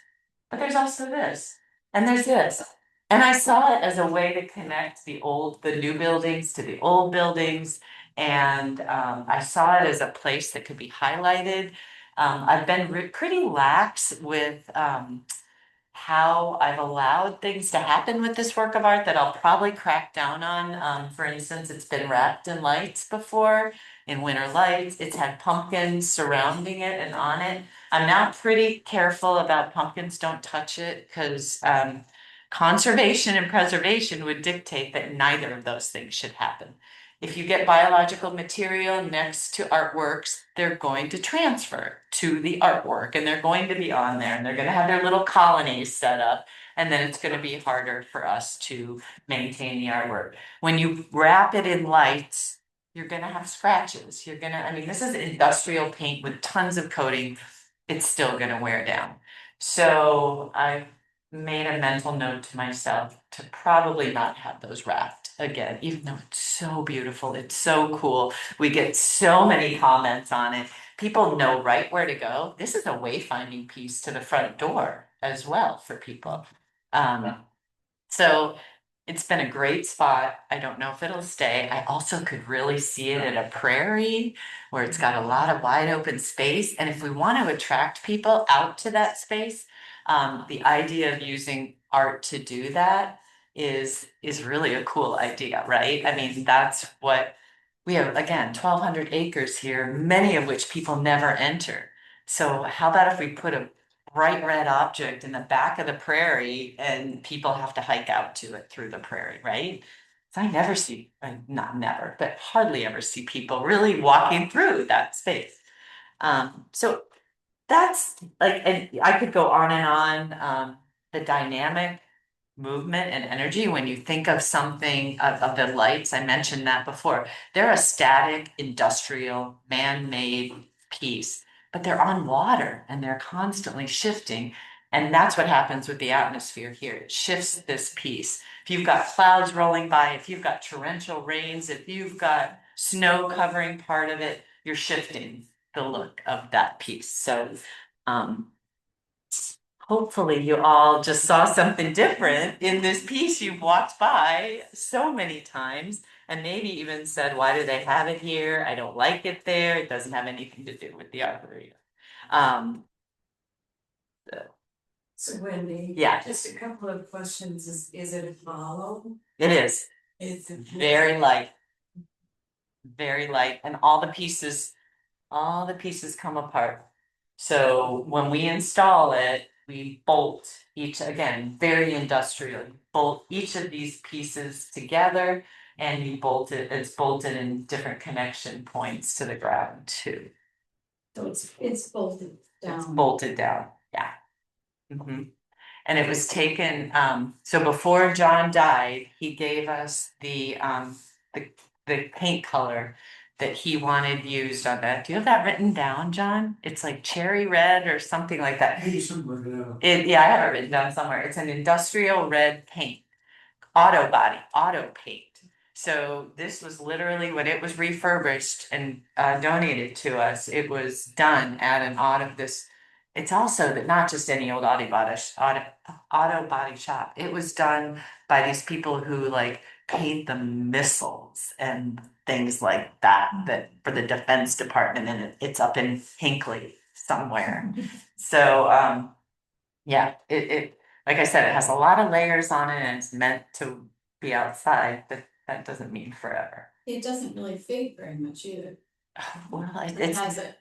[SPEAKER 1] but there's also this, and there's this. And I saw it as a way to connect the new buildings to the old buildings. And I saw it as a place that could be highlighted. I've been pretty lax with how I've allowed things to happen with this work of art that I'll probably crack down on. For instance, it's been wrapped in lights before, in winter lights. It's had pumpkins surrounding it and on it. I'm now pretty careful about pumpkins, don't touch it, because conservation and preservation would dictate that neither of those things should happen. If you get biological material next to artworks, they're going to transfer to the artwork, and they're going to be on there, and they're going to have their little colonies set up, and then it's going to be harder for us to maintain the artwork. When you wrap it in lights, you're going to have scratches. I mean, this is industrial paint with tons of coating. It's still going to wear down. So I made a mental note to myself to probably not have those wrapped again, even though it's so beautiful, it's so cool. We get so many comments on it. people know right where to go. This is a wayfinding piece to the front door as well for people. So it's been a great spot. I don't know if it'll stay. I also could really see it at a prairie where it's got a lot of wide open space. And if we want to attract people out to that space, the idea of using art to do that is really a cool idea, right? I mean, that's what we have, again, 1,200 acres here, many of which people never enter. So how about if we put a bright red object in the back of the prairie and people have to hike out to it through the prairie, right? So I never see, not never, but hardly ever see people really walking through that space. So that's like, and I could go on and on, the dynamic movement and energy when you think of something of the lights, I mentioned that before. They're a static, industrial, man-made piece, but they're on water and they're constantly shifting. And that's what happens with the atmosphere here. It shifts this piece. If you've got clouds rolling by, if you've got torrential rains, if you've got snow covering part of it, you're shifting the look of that piece. So hopefully you all just saw something different in this piece you've walked by so many times and maybe even said, why do they have it here? I don't like it there. It doesn't have anything to do with the Arboretum. Um,
[SPEAKER 9] So Wendy.
[SPEAKER 1] Yeah.
[SPEAKER 9] Just a couple of questions, is it hollow?
[SPEAKER 1] it is
[SPEAKER 9] It's
[SPEAKER 1] very light, and all the pieces come apart. So when we install it, we bolt each, again, very industrial, bolt each of these pieces together and you bolt it, it's bolted in different connection points to the ground too.
[SPEAKER 4] So it's bolted
[SPEAKER 1] It's
[SPEAKER 4] down.
[SPEAKER 1] bolted down, yeah. And it was taken, so before John died, he gave us the paint color that he wanted used on that. Do you have that written down, John? It's like cherry red or something like that.
[SPEAKER 5] Maybe somewhere,
[SPEAKER 1] Yeah, I have it written down somewhere. It's an industrial red paint, auto paint. So this was literally when it was refurbished and donated to us, it was done at an it's also that not just any old auto body shop. It was done by these people who like paint the missiles and things like that for the Defense Department, and it's up in Hinckley somewhere. So yeah, it like I said, it has a lot of layers on it and it's meant to be outside, but that doesn't mean forever.
[SPEAKER 4] It doesn't really fade very much either.
[SPEAKER 1] Well,
[SPEAKER 4] It has it.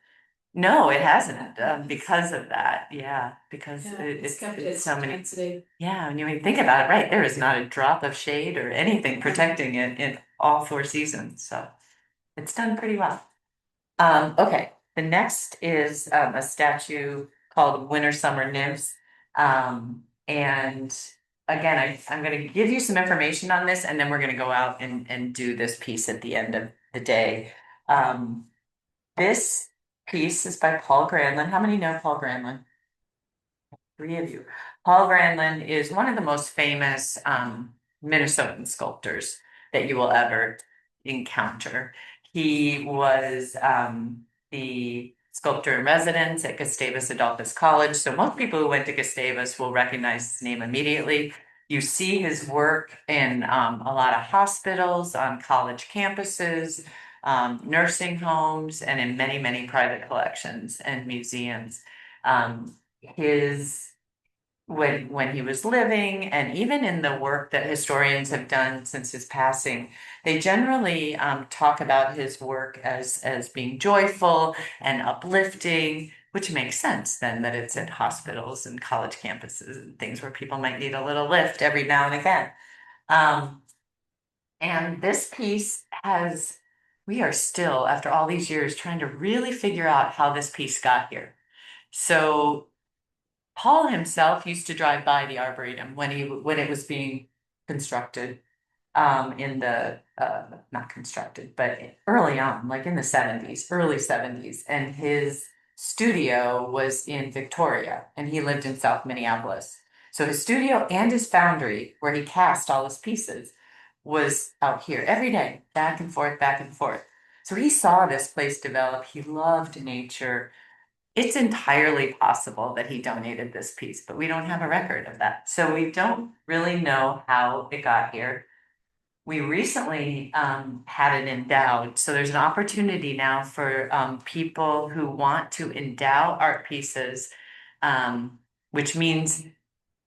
[SPEAKER 1] no, it hasn't, because of that, yeah, because
[SPEAKER 4] Yeah,
[SPEAKER 1] it's
[SPEAKER 4] kept
[SPEAKER 1] it's
[SPEAKER 4] its
[SPEAKER 1] so many.
[SPEAKER 4] intensity.
[SPEAKER 1] Yeah, when you think about it, right, there is not a drop of shade or anything protecting it in all 4 seasons, so it's done pretty well. Okay, the next is a statue called Winter Summer Nymphs. And again, I'm gonna give you some information on this and then we're gonna go out and do this piece at the end of the day. This piece is by Paul Granlund. How many know Paul Granlund? 3 of you. Paul Granlund is one of the most famous Minnesotan sculptors that you will ever encounter. He was the sculptor in residence at Gustavus Adolphus College. So most people who went to Gustavus will recognize his name immediately. You see his work in a lot of hospitals, on college campuses, nursing homes, and in many, many private collections and museums. His when he was living and even in the work that historians have done since his passing, they generally talk about his work as being joyful and uplifting, which makes sense then that it's at hospitals and college campuses and things where people might need a little lift every now and again. And this piece we are still, after all these years, trying to really figure out how this piece got here. So Paul himself used to drive by the Arboretum when it was being constructed, in the not constructed, but early on, like in the early 70s, and his studio was in Victoria, and he lived in South Minneapolis. So his studio and his foundry, where he cast all his pieces, was out here every day, back and forth, back and forth. So he saw this place develop. He loved nature. It's entirely possible that he donated this piece, but we don't have a record of that. So we don't really know how it got here. We recently had it endowed. So there's an opportunity now for people who want to endow art pieces, which means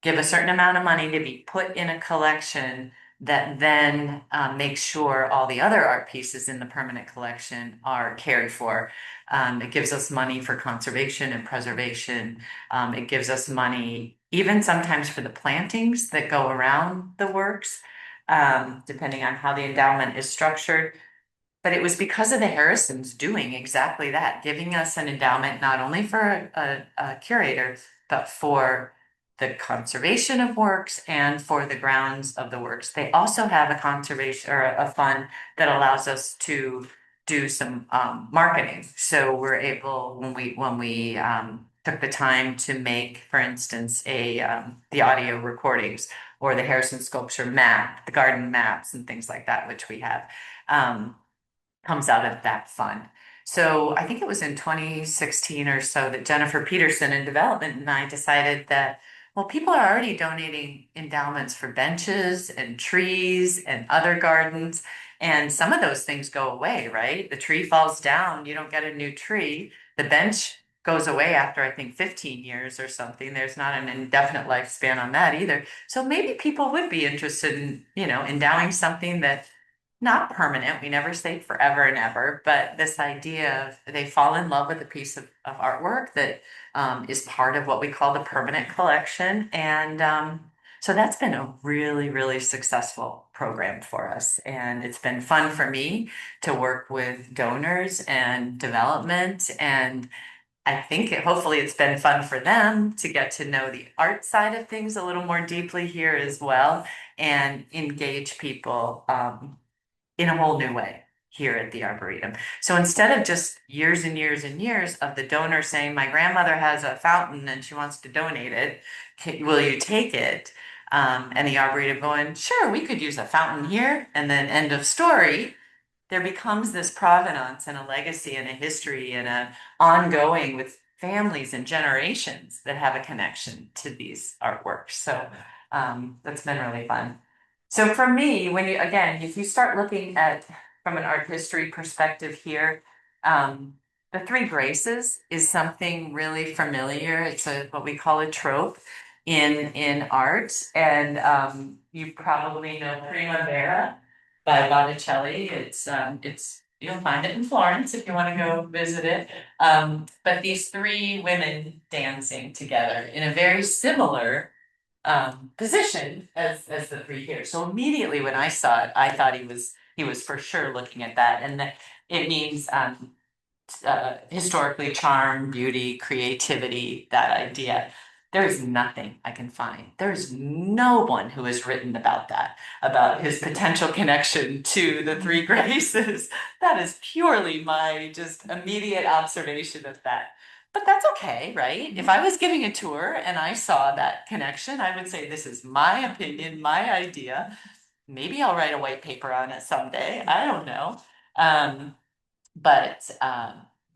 [SPEAKER 1] give a certain amount of money to be put in a collection that then makes sure all the other art pieces in the permanent collection are cared for. It gives us money for conservation and preservation. It gives us money even sometimes for the plantings that go around the works, depending on how the endowment is structured. But it was because of the Harrisons doing exactly that, giving us an endowment not only for a curator, but for the conservation of works and for the grounds of the works. They also have a conservation or a fund that allows us to do some marketing. So we're able, when we took the time to make, for instance, the audio recordings or the Harrison sculpture map, the garden maps and things like that, which we have. Comes out of that fund. So I think it was in 2016 or so that Jennifer Peterson in development and I decided that, well, people are already donating endowments for benches and trees and other gardens. And some of those things go away, right? The tree falls down, you don't get a new tree. The bench goes away after, I think, 15 years or something. There's not an indefinite lifespan on that either. So maybe people would be interested in, endowing something that not permanent. We never say forever and ever, but this idea of they fall in love with a piece of artwork that is part of what we call the permanent collection. And so that's been a really, really successful program for us. And it's been fun for me to work with donors and development. And I think hopefully it's been fun for them to get to know the art side of things a little more deeply here as well and engage people in a whole new way here at the Arboretum. So instead of just years and years and years of the donor saying, my grandmother has a fountain and she wants to donate it, will you take it? And the Arboretum going, sure, we could use a fountain here, and then end of story. There becomes this provenance and a legacy and a history and a ongoing with families and generations that have a connection to these artworks. So that's been really fun. So for me, if you start looking at from an art history perspective here, the Three Graces is something really familiar. It's what we call a trope in art, and you probably know Primavera by Botticelli. It's you'll find it in Florence if you want to go visit it. But these three women dancing together in a very similar position as the three here. So immediately when I saw it, I thought he was for sure looking at that, and that it means historically charm, beauty, creativity, that idea. There's nothing I can find. There's no one who has written about that, about his potential connection to the Three Graces. That is purely my just immediate observation of that. But that's okay, right? If I was giving a tour and I saw that connection, I would say, this is my opinion, my idea. Maybe I'll write a white paper on it someday. I don't know. Um, but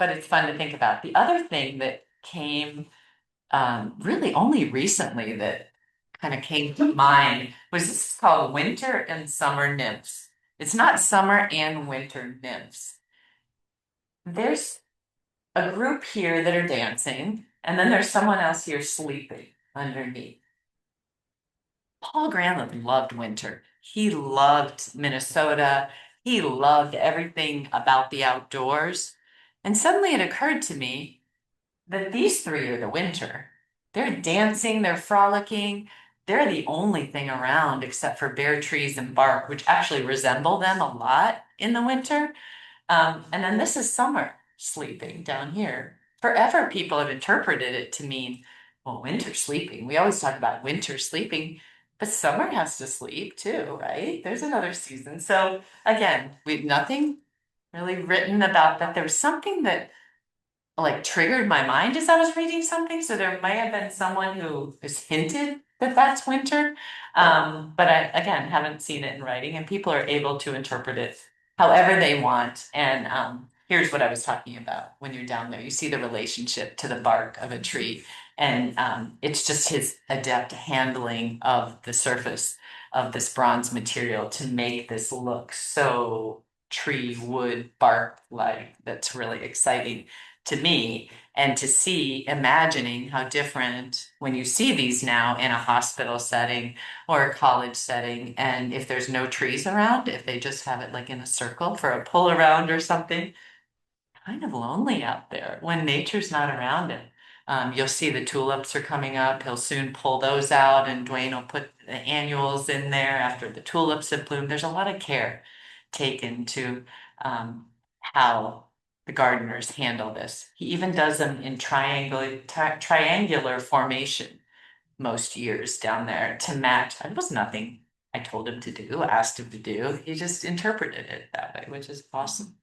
[SPEAKER 1] it's fun to think about. The other thing that came really only recently that kind of came to mind was this is called Winter and Summer Nymphs. It's not summer and winter nymphs. There's a group here that are dancing, and then there's someone else here sleeping underneath. Paul Granlund loved winter. He loved Minnesota. He loved everything about the outdoors. And suddenly it occurred to me that these three are the winter. They're dancing, they're frolicking. They're the only thing around except for bare trees and bark, which actually resemble them a lot in the winter. And then this is summer sleeping down here. Forever, people have interpreted it to mean, well, winter sleeping. We always talk about winter sleeping, but summer has to sleep too, right? There's another season. So again, we've nothing really written about that. There was something that like triggered my mind as I was reading something. So there might have been someone who has hinted that that's winter. But I, again, haven't seen it in writing, and people are able to interpret it however they want. And here's what I was talking about when you're down there. You see the relationship to the bark of a tree, and it's just his adept handling of the surface of this bronze material to make this look so tree wood bark like. That's really exciting to me, and to see, imagining how different when you see these now in a hospital setting or a college setting. And if there's no trees around, if they just have it like in a circle for a pull around or something, kind of lonely out there when nature's not around it. You'll see the tulips are coming up. He'll soon pull those out, and Dwayne will put the annuals in there after the tulips have bloomed. There's a lot of care taken to how the gardeners handle this. He even does them in triangular formation most years down there to match. It was nothing I told him to do, asked him to do. He just interpreted it that way, which is awesome.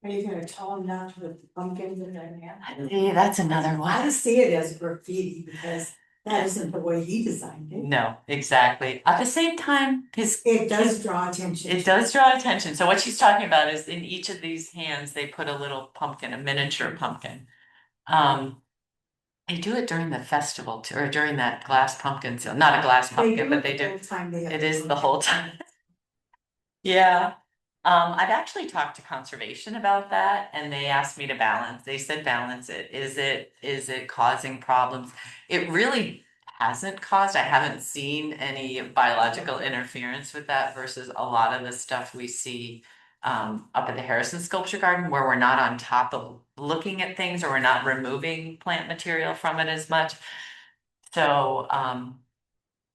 [SPEAKER 2] Are you gonna tell them not to put the pumpkins in their hand?
[SPEAKER 1] Yeah, that's another
[SPEAKER 2] I
[SPEAKER 1] one.
[SPEAKER 2] just see it as graffiti because that isn't the way he designed it.
[SPEAKER 1] No, exactly. At the same time,
[SPEAKER 2] It does draw attention.
[SPEAKER 1] it does draw attention. So what she's talking about is in each of these hands, they put a little pumpkin, a miniature pumpkin. They do it during the festival too, or during that glass pumpkin sale. Not a glass pumpkin, but they do. It is the whole time. Yeah. I've actually talked to conservation about that, and they asked me to balance. They said balance it. Is it causing problems? It really hasn't caused. I haven't seen any biological interference with that versus a lot of the stuff we see up at the Harrison Sculpture Garden, where we're not on top of looking at things, or we're not removing plant material from it as much. So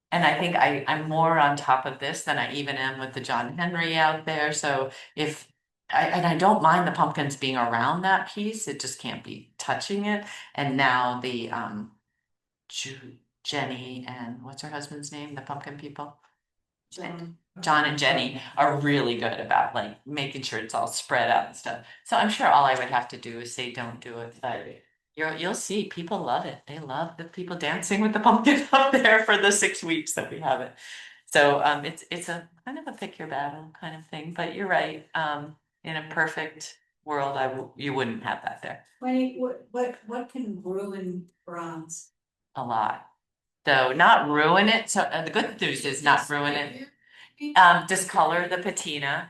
[SPEAKER 1] and I think I'm more on top of this than I even am with the John Henry out there. So if and I don't mind the pumpkins being around that piece, it just can't be touching it. And now the Jenny and what's her husband's name? The pumpkin people? John and Jenny are really good about like making sure it's all spread out and stuff. So I'm sure all I would have to do is say don't do it, but you'll see people love it. They love the people dancing with the pumpkin up there for the 6 weeks that we have it. So it's a kind of a pick your battle kind of thing, but you're right. In a perfect world, you wouldn't have that there.
[SPEAKER 2] Wait, what can ruin bronze?
[SPEAKER 1] A lot. So not ruin it. So the good news is not ruin it. Discolor the patina.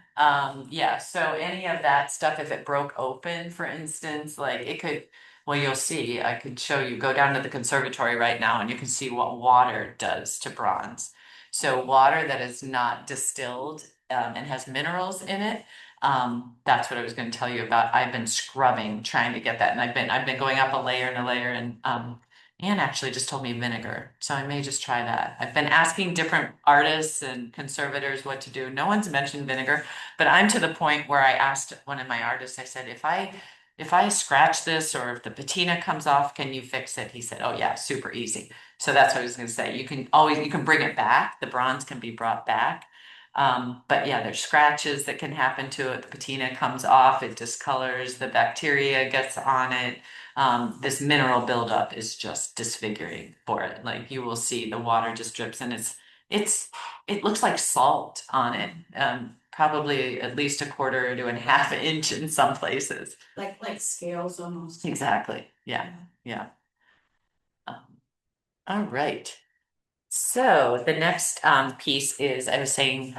[SPEAKER 1] Yeah, so any of that stuff, if it broke open, for instance, like it could, well, you'll see, I could show you, go down to the conservatory right now and you can see what water does to bronze. So water that is not distilled and has minerals in it. That's what I was going to tell you about. I've been scrubbing, trying to get that, and I've been going up a layer and a layer, and Anne actually just told me vinegar, so I may just try that. I've been asking different artists and conservators what to do. No one's mentioned vinegar, but I'm to the point where I asked one of my artists, I said, if I scratch this or if the patina comes off, can you fix it? He said, oh yeah, super easy. So that's what I was gonna say. You can bring it back. The bronze can be brought back. But yeah, there's scratches that can happen to it. The patina comes off, it discolors, the bacteria gets on it. This mineral buildup is just disfiguring for it. Like you will see the water just drips, and it looks like salt on it. Probably at least a quarter to a half inch in some places.
[SPEAKER 2] Like scales almost.
[SPEAKER 1] Exactly. Yeah. Yeah. All right. So the next piece is, I was saying,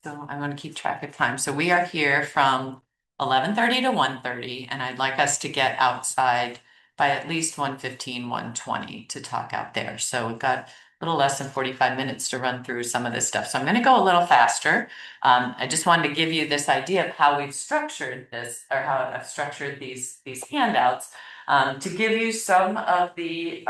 [SPEAKER 1] so I want to keep track of time. So we are here from 11:30 to 1:30, and I'd like us to get outside by at least 1:15, 1:20 to talk out there. So we've got a little less than 45 minutes to run through some of this stuff. So I'm going to go a little faster. I just wanted to give you this idea of how we've structured this, or how I've structured these handouts, to give you some of the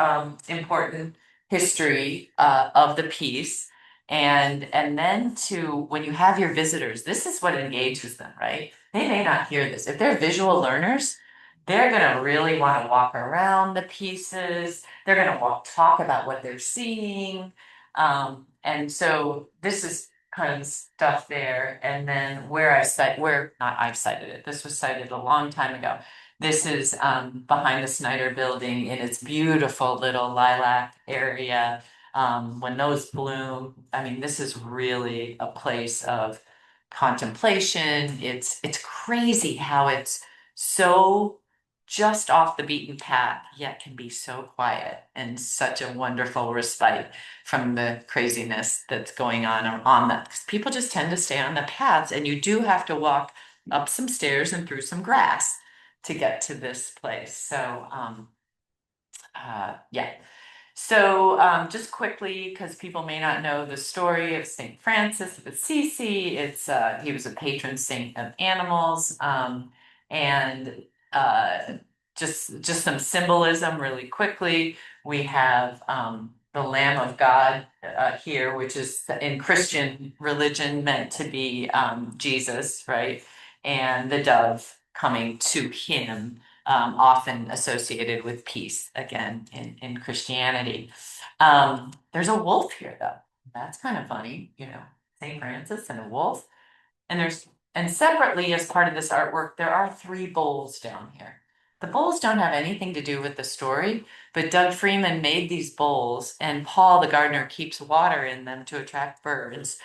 [SPEAKER 1] important history of the piece. And then to, when you have your visitors, this is what engages them, right? They may not hear this. If they're visual learners, they're gonna really want to walk around the pieces. They're gonna talk about what they're seeing. And so this is kind of stuff there. And then where not I've cited it. This was cited a long time ago. This is behind the Snyder building in its beautiful little lilac area. When those bloom, I mean, this is really a place of contemplation. It's crazy how it's so just off the beaten path, yet can be so quiet and such a wonderful respite from the craziness that's going on that. Because people just tend to stay on the paths, and you do have to walk up some stairs and through some grass to get to this place. So, yeah. So, just quickly, because people may not know the story of Saint Francis of Assisi, he was a patron saint of animals, and just some symbolism really quickly. We have the Lamb of God here, which is in Christian religion meant to be Jesus, right? And the dove coming to him, often associated with peace, again, in Christianity. There's a wolf here, though. That's kind of funny, St. Francis and a wolf. And and separately, as part of this artwork, there are 3 bowls down here. The bowls don't have anything to do with the story, but Doug Freeman made these bowls, and Paul, the gardener, keeps water in them to attract birds,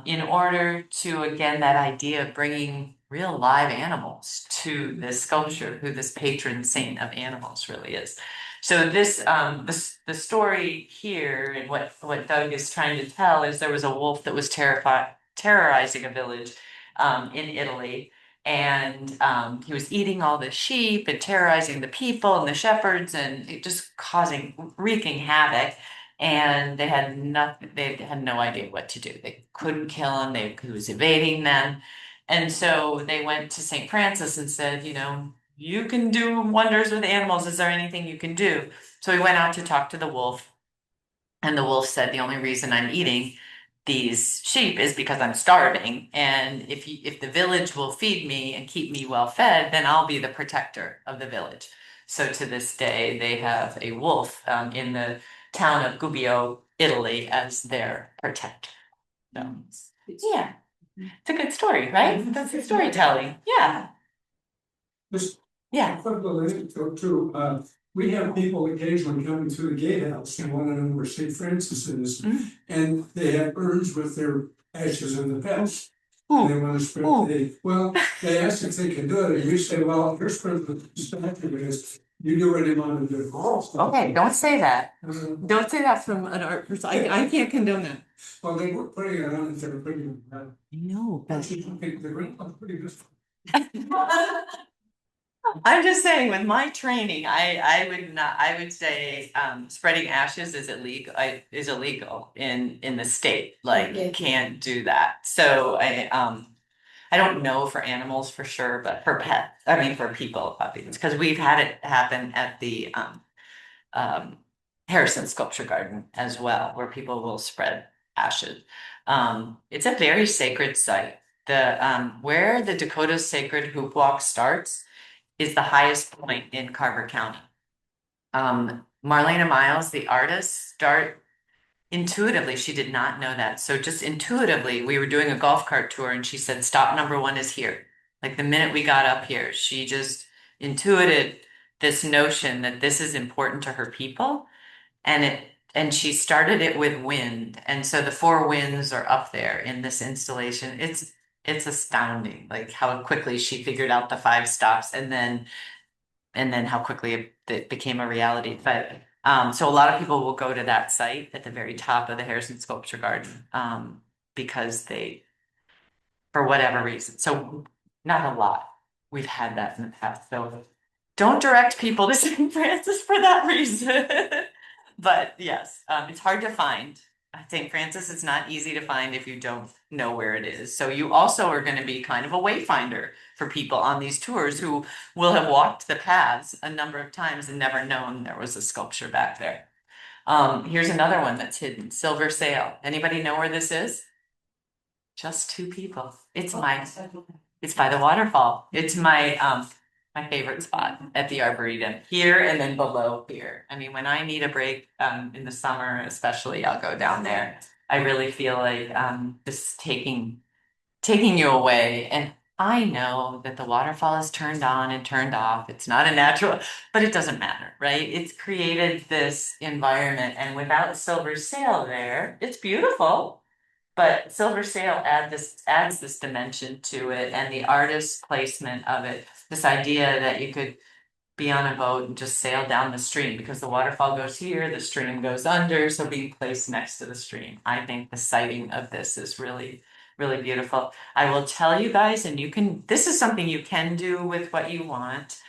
[SPEAKER 1] in order to, again, that idea of bringing real live animals to this sculpture, who this patron saint of animals really is. So the story here, and what Doug is trying to tell, is there was a wolf that was terrorizing a village in Italy. And he was eating all the sheep and terrorizing the people and the shepherds, and it just wreaking havoc. And they had no idea what to do. They couldn't kill him. He was evading them. And so they went to St. Francis and said, you can do wonders with animals. Is there anything you can do? So he went out to talk to the wolf, and the wolf said, the only reason I'm eating these sheep is because I'm starving. And if the village will feed me and keep me well fed, then I'll be the protector of the village. So to this day, they have a wolf in the town of Gubbio, Italy, as their protector. So, yeah, it's a good story, right? That's the storytelling. Yeah.
[SPEAKER 5] Just
[SPEAKER 1] Yeah.
[SPEAKER 5] a quick little anecdote too, we have people occasionally coming through the gatehouse and want to know where St. Francis is. And they have urns with their ashes in the past. And they want to spread they ask if they can do it, and we say, well, here's where the statue is, you do what you want to do.
[SPEAKER 1] Okay, don't say that. Don't say that from an art person. I can't condone that.
[SPEAKER 5] Well, they were putting it on, instead of putting it on.
[SPEAKER 1] No, but
[SPEAKER 5] The green one's pretty good.
[SPEAKER 1] I'm just saying, with my training, I would say spreading ashes is illegal in the state. Like, you can't do that. So I don't know for animals for sure, but for pets, I mean for people, obviously, because we've had it happen at the Harrison Sculpture Garden as well, where people will spread ashes. It's a very sacred site. Where the Dakota Sacred Hoop Walk starts is the highest point in Carver County. Marlena Miles, the artist, intuitively, she did not know that. So just intuitively, we were doing a golf cart tour, and she said, stop number 1 is here. Like, the minute we got up here, she just intuited this notion that this is important to her people. And she started it with wind. And so the 4 winds are up there in this installation. It's astounding, like how quickly she figured out the 5 stops, and then how quickly it became a reality. But so a lot of people will go to that site at the very top of the Harrison Sculpture Garden, because for whatever reason. So not a lot. We've had that in the past. So don't direct people to St. Francis for that reason. But yes, it's hard to find. St. Francis is not easy to find if you don't know where it is. So you also are going to be kind of a wayfinder for people on these tours who will have walked the paths a number of times and never known there was a sculpture back there. Here's another one that's hidden, Silver Sail. Anybody know where this is? Just 2 people. It's by the waterfall. It's my favorite spot at the Arboretum, here and then below here. I mean, when I need a break in the summer, especially, I'll go down there. I really feel like this is taking you away. And I know that the waterfall is turned on and turned off. It's not a natural, but it doesn't matter, right? It's created this environment, and without Silver Sail there, it's beautiful. But Silver Sail adds this dimension to it, and the artist placement of it, this idea that you could be on a boat and just sail down the stream because the waterfall goes here, the stream goes under, so being placed next to the stream. I think the sighting of this is really, really beautiful. I will tell you guys, and you can, this is something you can do with what you want.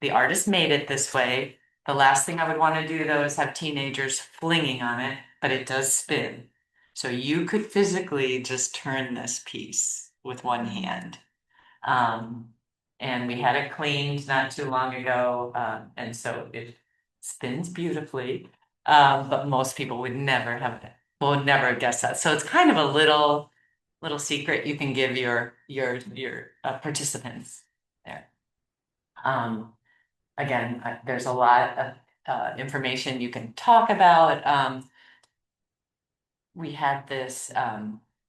[SPEAKER 1] The artist made it this way. The last thing I would want to do though is have teenagers flinging on it, but it does spin. So you could physically just turn this piece with one hand. Um, and we had it cleaned not too long ago, and so it spins beautifully. But most people would never never guess that. So it's kind of a little secret you can give your participants there. Again, there's a lot of information you can talk about. We had this,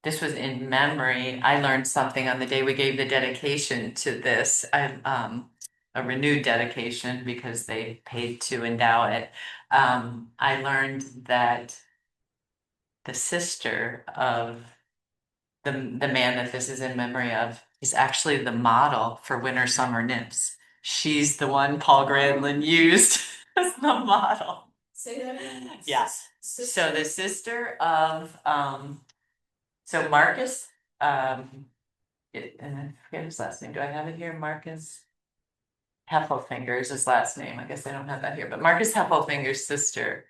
[SPEAKER 1] this was in memory. I learned something on the day we gave the dedication to this. A renewed dedication because they paid to endow it. I learned that the sister of the man that this is in memory of is actually the model for Winter Summer Nymphs. She's the one Paul Granlund used as the model.
[SPEAKER 4] Say that again.
[SPEAKER 1] Yes. So the sister of so Marcus and I forget his last name. Do I have it here? Marcus Heffelfinger is his last name. I guess I don't have that here, but Marcus Heffelfinger's sister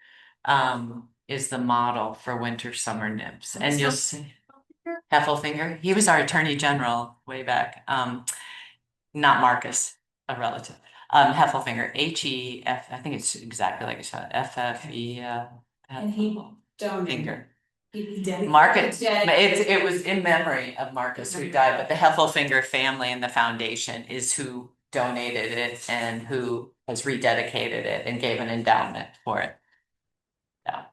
[SPEAKER 1] is the model for Winter Summer Nymphs. And you'll see Heffelfinger. He was our attorney general way back. Not Marcus, a relative. Heffelfinger, H-E-F, I think it's exactly like it's F-F-E,
[SPEAKER 4] And he donated.
[SPEAKER 1] finger.
[SPEAKER 4] He dedicated.
[SPEAKER 1] Marcus, it was in memory of Marcus who died, but the Heffelfinger family and the foundation is who donated it and who has rededicated it and gave an endowment for it. Yeah.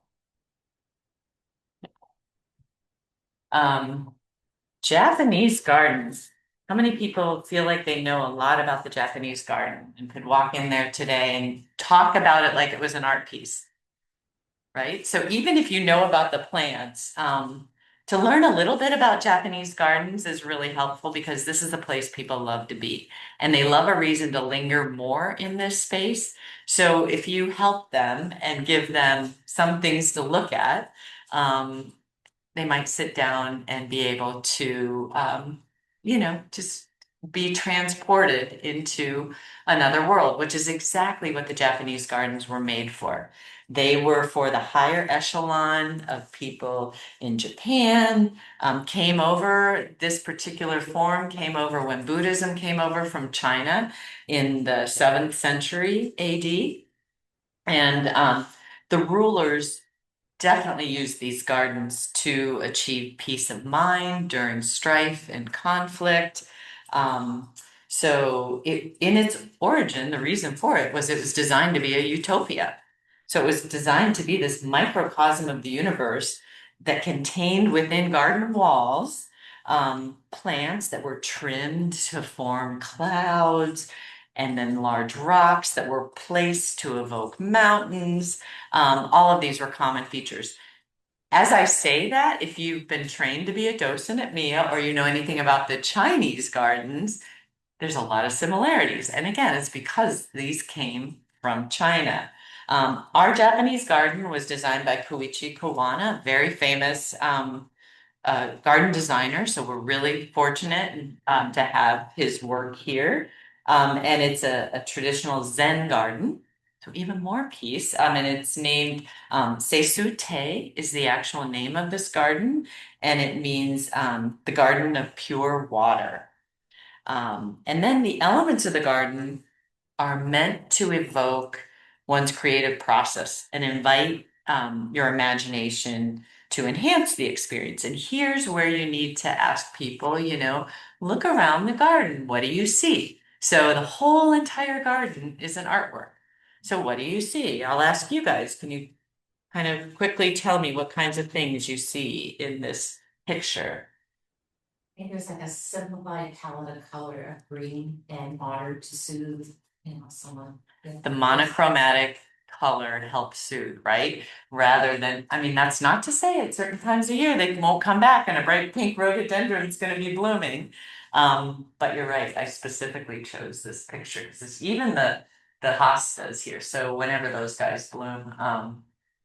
[SPEAKER 1] Japanese gardens. How many people feel like they know a lot about the Japanese garden and could walk in there today and talk about it like it was an art piece? Right? So even if you know about the plants, to learn a little bit about Japanese gardens is really helpful because this is a place people love to be and they love a reason to linger more in this space. So if you help them and give them some things to look at, they might sit down and be able to, just be transported into another world, which is exactly what the Japanese gardens were made for. They were for the higher echelon of people in Japan, came over, this particular form came over when Buddhism came over from China in the 7th century AD. And the rulers definitely use these gardens to achieve peace of mind during strife and conflict. So in its origin, the reason for it was designed to be a utopia. So it was designed to be this microcosm of the universe that contained within garden walls plants that were trimmed to form clouds and then large rocks that were placed to evoke mountains. All of these were common features. As I say that, if you've been trained to be a docent at MIA or you know anything about the Chinese gardens, there's a lot of similarities. And again, it's because these came from China. Our Japanese garden was designed by Koichi Kawana, very famous garden designer. So we're really fortunate to have his work here. And it's a traditional Zen garden. So even more peace. And it's named Seisu Te is the actual name of this garden. And it means the garden of pure water. And then the elements of the garden are meant to evoke one's creative process and invite your imagination to enhance the experience. And here's where you need to ask people, look around the garden. What do you see? So the whole entire garden is an artwork. So what do you see? I'll ask you guys, can you kind of quickly tell me what kinds of things you see in this picture?
[SPEAKER 6] I think there's like a simplified palette of color of green and water to soothe, someone.
[SPEAKER 1] The monochromatic color help soothe, right? Rather than, I mean, that's not to say at certain times of year they won't come back and a bright pink rhododendron is gonna be blooming. But you're right, I specifically chose this picture because it's even the hostas here, so whenever those guys bloom,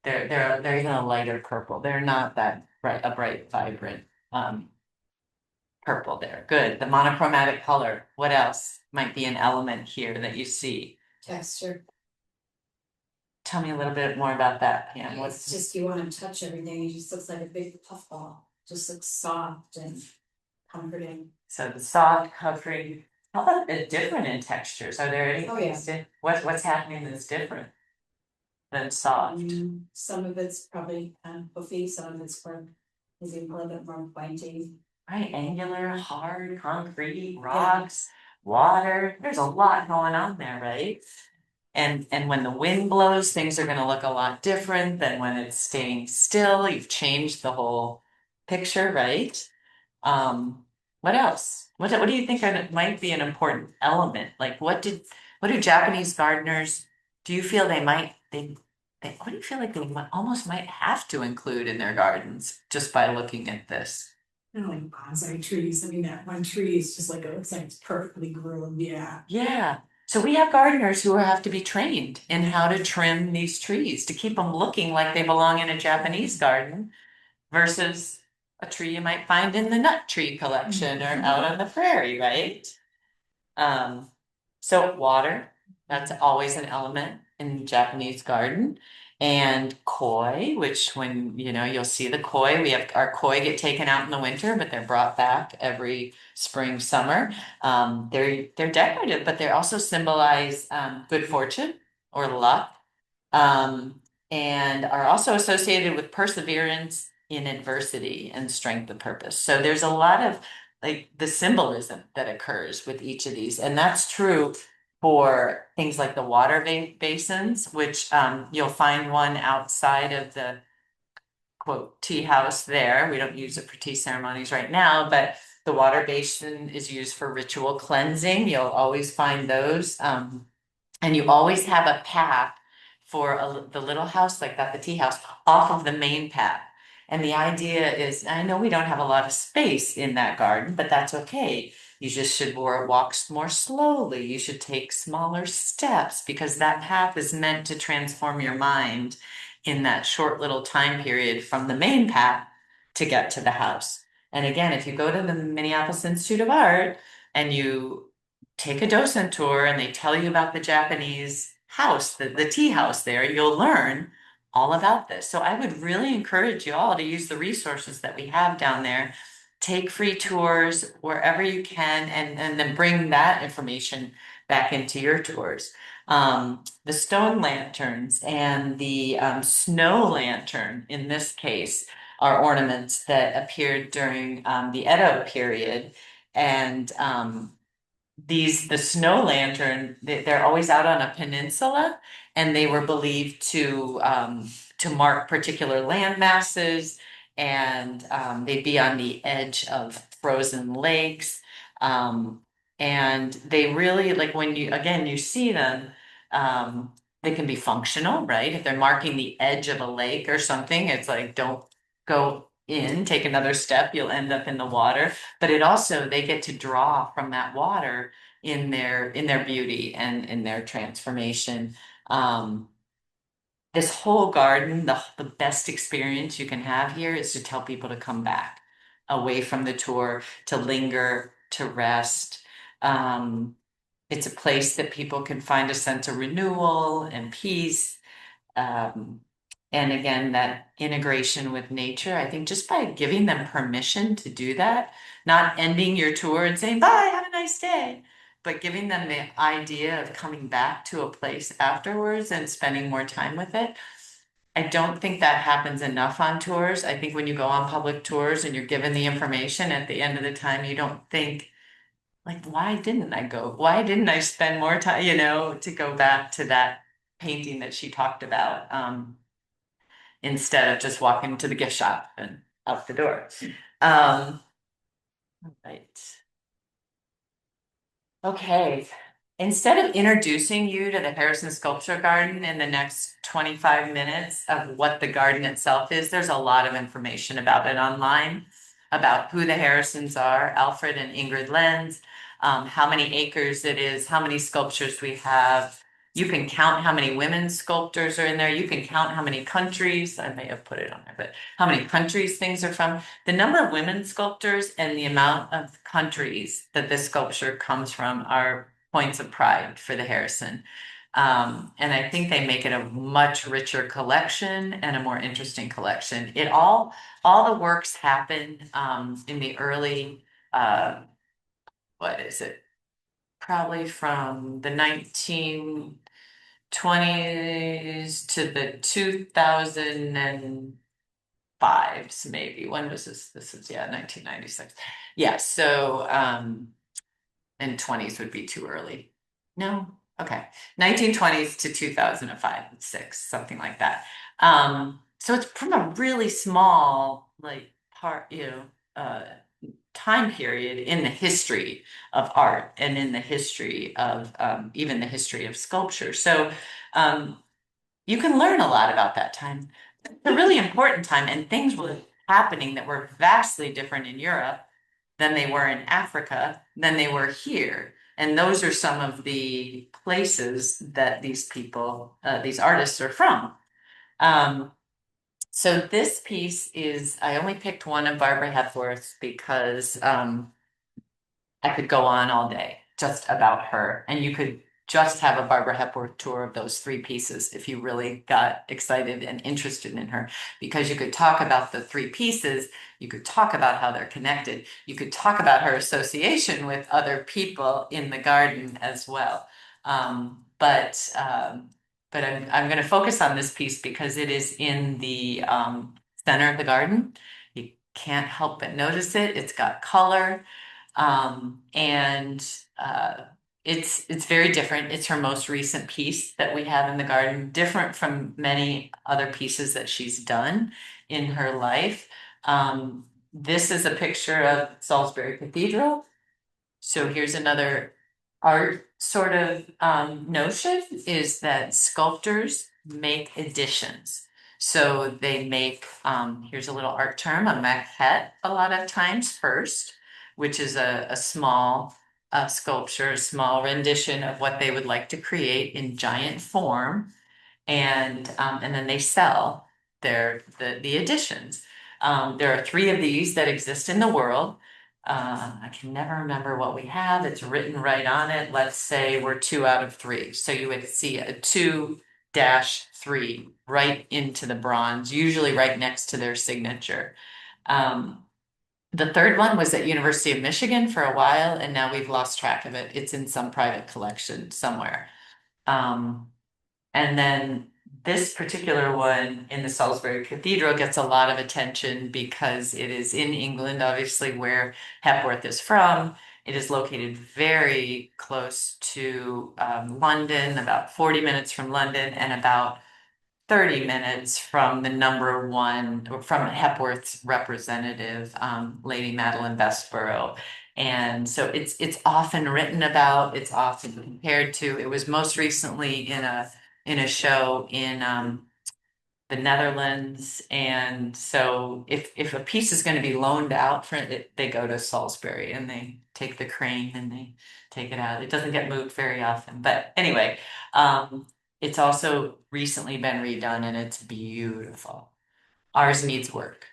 [SPEAKER 1] they're even a lighter purple. They're not that bright, a bright, vibrant purple there. Good. The monochromatic color. What else might be an element here that you see?
[SPEAKER 4] Texture,
[SPEAKER 1] Tell me a little bit more about that, Pam.
[SPEAKER 4] it's
[SPEAKER 1] What's
[SPEAKER 4] just, you wanna touch everything, it just looks like a big puffball, just looks soft and comforting.
[SPEAKER 1] so the soft covering? How about different in textures? Are there any
[SPEAKER 4] Oh, yeah.
[SPEAKER 1] things what's happening that's different than soft?
[SPEAKER 4] Some of it's probably kind of puffy, some of it's more, maybe a little bit more pointy.
[SPEAKER 1] Right, angular, hard, concrete, rocks, water. There's a lot going on there, right? And when the wind blows, things are gonna look a lot different than when it's staying still. You've changed the whole picture, right? What else? What do you think might be an important element? Like what do Japanese gardeners, do you feel what do you feel like they almost might have to include in their gardens just by looking at this?
[SPEAKER 3] You know, like bonsai trees, I mean, that one tree is just like, it looks like it's perfectly groomed, yeah.
[SPEAKER 1] Yeah, so we have gardeners who have to be trained in how to trim these trees to keep them looking like they belong in a Japanese garden versus a tree you might find in the nut tree collection or out on the prairie, right? Um, so water, that's always an element in Japanese garden. And koi, which when, you'll see the koi, we have our koi get taken out in the winter, but they're brought back every spring, summer. They're decorative, but they also symbolize good fortune or luck. Um, and are also associated with perseverance in adversity and strength of purpose. So there's a lot of like the symbolism that occurs with each of these, and that's true for things like the water basins, which you'll find one outside of the quote tea house there. We don't use it for tea ceremonies right now, but the water basin is used for ritual cleansing. You'll always find those. And you always have a path for the little house like that, the tea house, off of the main path. And the idea is, I know we don't have a lot of space in that garden, but that's okay. You just should walk more slowly. You should take smaller steps because that path is meant to transform your mind in that short little time period from the main path to get to the house. And again, if you go to the Minneapolis Institute of Art and you take a docent tour and they tell you about the Japanese house, the tea house there, you'll learn all about this. So I would really encourage you all to use the resources that we have down there. Take free tours wherever you can and then bring that information back into your tours. The stone lanterns and the snow lantern in this case are ornaments that appeared during the Edo period. And the snow lantern, they're always out on a peninsula, and they were believed to mark particular land masses, and they'd be on the edge of frozen lakes. And they really, like when you see them, they can be functional, right? If they're marking the edge of a lake or something, it's like, don't go in, take another step, you'll end up in the water. But it also, they get to draw from that water in their beauty and in their transformation. This whole garden, the best experience you can have here is to tell people to come back away from the tour, to linger, to rest. It's a place that people can find a sense of renewal and peace. Um, and again, that integration with nature, I think just by giving them permission to do that, not ending your tour and saying, bye, have a nice day, but giving them the idea of coming back to a place afterwards and spending more time with it. I don't think that happens enough on tours. I think when you go on public tours and you're given the information at the end of the time, you don't think, like, why didn't I go? Why didn't I spend more time, to go back to that painting that she talked about? Instead of just walking to the gift shop and out the door. Right. Okay, instead of introducing you to the Harrison Sculpture Garden in the next 25 minutes of what the garden itself is, there's a lot of information about it online, about who the Harrisons are, Alfred and Ingrid Lenz, how many acres it is, how many sculptures we have. You can count how many women sculptors are in there. You can count how many countries, I may have put it on there, but how many countries things are from. The number of women sculptors and the amount of countries that this sculpture comes from are points of pride for the Harrison. And I think they make it a much richer collection and a more interesting collection. All the works happen in the early, what is it? Probably from the 1920s to the 2005s, maybe. When was this? This is, yeah, 1996. Yeah, so and 20s would be too early. No, okay. 1920s to 2005 and 6, something like that. So it's from a really small, like, time period in the history of art and in the history of even the history of sculpture. So you can learn a lot about that time. It's a really important time, and things were happening that were vastly different in Europe than they were in Africa, than they were here. And those are some of the places that these people, these artists are from. So this piece is, I only picked one of Barbara Hepworth's because I could go on all day just about her. And you could just have a Barbara Hepworth tour of those 3 pieces if you really got excited and interested in her, because you could talk about the 3 pieces, you could talk about how they're connected, you could talk about her association with other people in the garden as well. But I'm going to focus on this piece because it is in the center of the garden. You can't help but notice it. It's got color. And it's very different. It's her most recent piece that we have in the garden, different from many other pieces that she's done in her life. This is a picture of Salisbury Cathedral. So here's another art sort of notion, is that sculptors make additions. So they make, here's a little art term, a maquette a lot of times first, which is a small sculpture, a small rendition of what they would like to create in giant form. And then they sell the additions. There are 3 of these that exist in the world. I can never remember what we have. It's written right on it. Let's say we're 2 out of 3. So you would see a 2-3 right into the bronze, usually right next to their signature. The 3rd one was at University of Michigan for a while, and now we've lost track of it. It's in some private collection somewhere. And then this particular one in the Salisbury Cathedral gets a lot of attention because it is in England, obviously, where Hepworth is from. It is located very close to London, about 40 minutes from London, and about 30 minutes from the number 1, or from Hepworth's representative, Lady Madeline Bessborough. And so it's often written about, it's often compared to. It was most recently in a show in the Netherlands. And so if a piece is going to be loaned out for it, they go to Salisbury and they take the crane and they take it out. It doesn't get moved very often. But anyway, it's also recently been redone and it's beautiful. Ours needs work.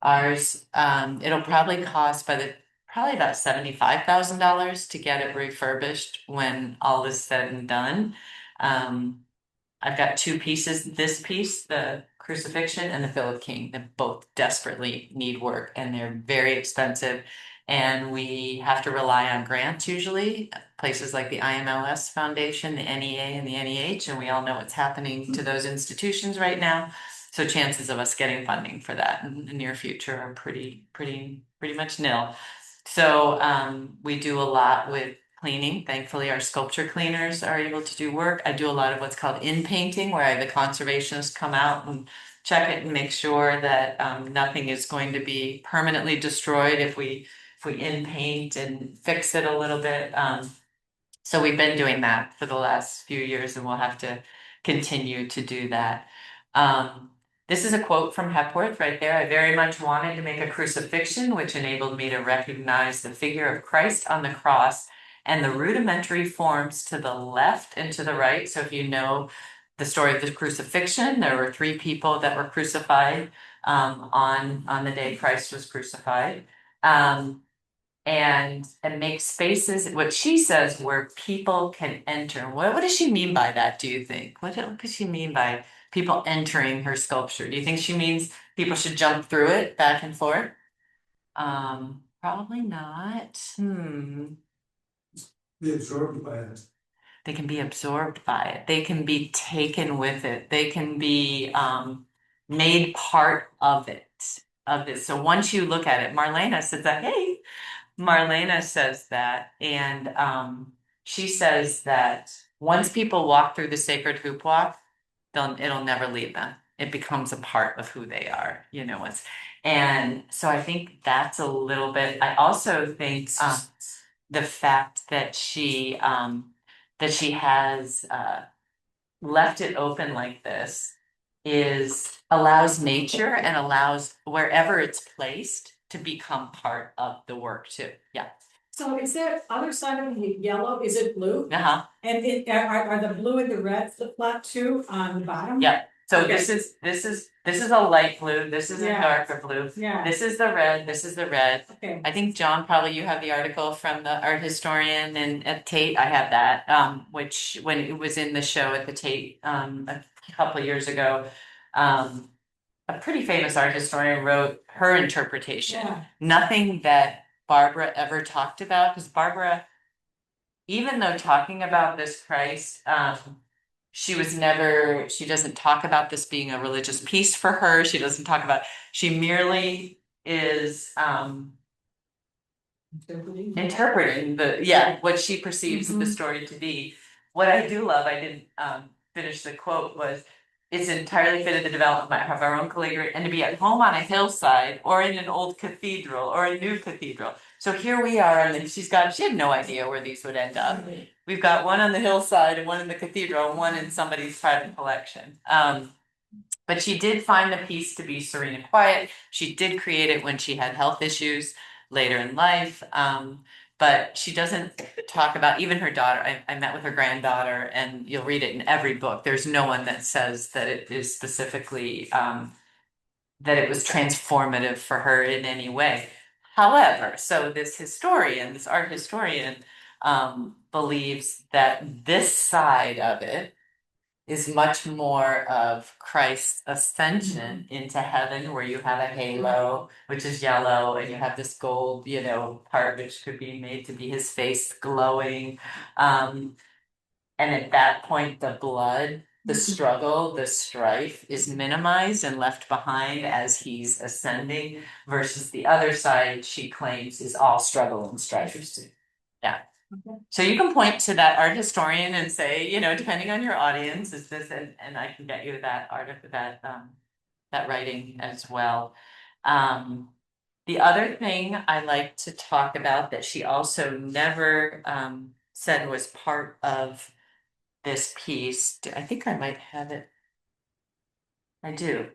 [SPEAKER 1] Ours, it'll probably cost probably about $75,000 to get it refurbished when all is said and done. I've got 2 pieces, this piece, the crucifixion, and the Philip King, that both desperately need work, and they're very expensive. And we have to rely on grants usually, places like the IMLS Foundation, the NEA and the NEH, and we all know what's happening to those institutions right now. So chances of us getting funding for that in the near future are pretty much nil. So we do a lot with cleaning. Thankfully, our sculpture cleaners are able to do work. I do a lot of what's called in-painting, where I have the conservationists come out and check it and make sure that nothing is going to be permanently destroyed if we in-paint and fix it a little bit. So we've been doing that for the last few years and we'll have to continue to do that. This is a quote from Hepworth right there. I very much wanted to make a crucifixion, which enabled me to recognize the figure of Christ on the cross and the rudimentary forms to the left and to the right. So if you know the story of the crucifixion, there were three people that were crucified on the day Christ was crucified. And make spaces, what she says, where people can enter. What does she mean by that, do you think? What does she mean by people entering her sculpture? Do you think she means people should jump through it back and forth? Probably not.
[SPEAKER 5] Be absorbed by it.
[SPEAKER 1] They can be absorbed by it. They can be taken with it. They can be made part of it, of this. So once you look at it, Marlena says that, hey, Marlena says that, and she says that once people walk through the sacred hoop walk, it'll never leave them. It becomes a part of who they are, you know. And so I think that's a little bit. I also think the fact that she has left it open like this is allows nature and allows wherever it's placed to become part of the work too. Yeah.
[SPEAKER 3] So is there other side of the yellow, is it blue?
[SPEAKER 1] Uh-huh.
[SPEAKER 3] And are the blue and the red flip flop too on the bottom?
[SPEAKER 1] Yeah. So
[SPEAKER 3] Okay.
[SPEAKER 1] this is a light blue, this is a
[SPEAKER 3] Yeah.
[SPEAKER 1] darker blue.
[SPEAKER 3] Yeah,
[SPEAKER 1] This is the red, this is the red.
[SPEAKER 3] okay.
[SPEAKER 1] I think John, probably you have the article from the art historian and at Tate, I have that, which when it was in the show at the Tate, a couple of years ago, a pretty famous art historian wrote her interpretation.
[SPEAKER 3] Yeah.
[SPEAKER 1] Nothing that Barbara ever talked about, because Barbara, even though talking about this Christ, she doesn't talk about this being a religious piece for her. She doesn't talk about, she merely is interpreting what she perceives the story to be. What I do love, I didn't finish the quote, was it's entirely fitted the development of our own calligraphy and to be at home on a hillside or in an old cathedral or a new cathedral. So here we are, and she had no idea where these would end up. We've got one on the hillside and one in the cathedral and one in somebody's private collection. But she did find the piece to be serene and quiet. She did create it when she had health issues later in life. But she doesn't talk about even her daughter. I met with her granddaughter, and you'll read it in every book. There's no one that says that it is specifically that it was transformative for her in any way. However, so this art historian, believes that this side of it is much more of Christ's ascension into heaven, where you have a halo, which is yellow, and you have this gold, part which could be made to be his face glowing. And at that point, the blood, the struggle, the strife is minimized and left behind as he's ascending, versus the other side, she claims, is all struggle and strife. Yeah. So you can point to that art historian and say, depending on your audience, is this, and I can get you that article, that writing as well. The other thing I like to talk about that she also never said was part of this piece. I think I might have it. I do.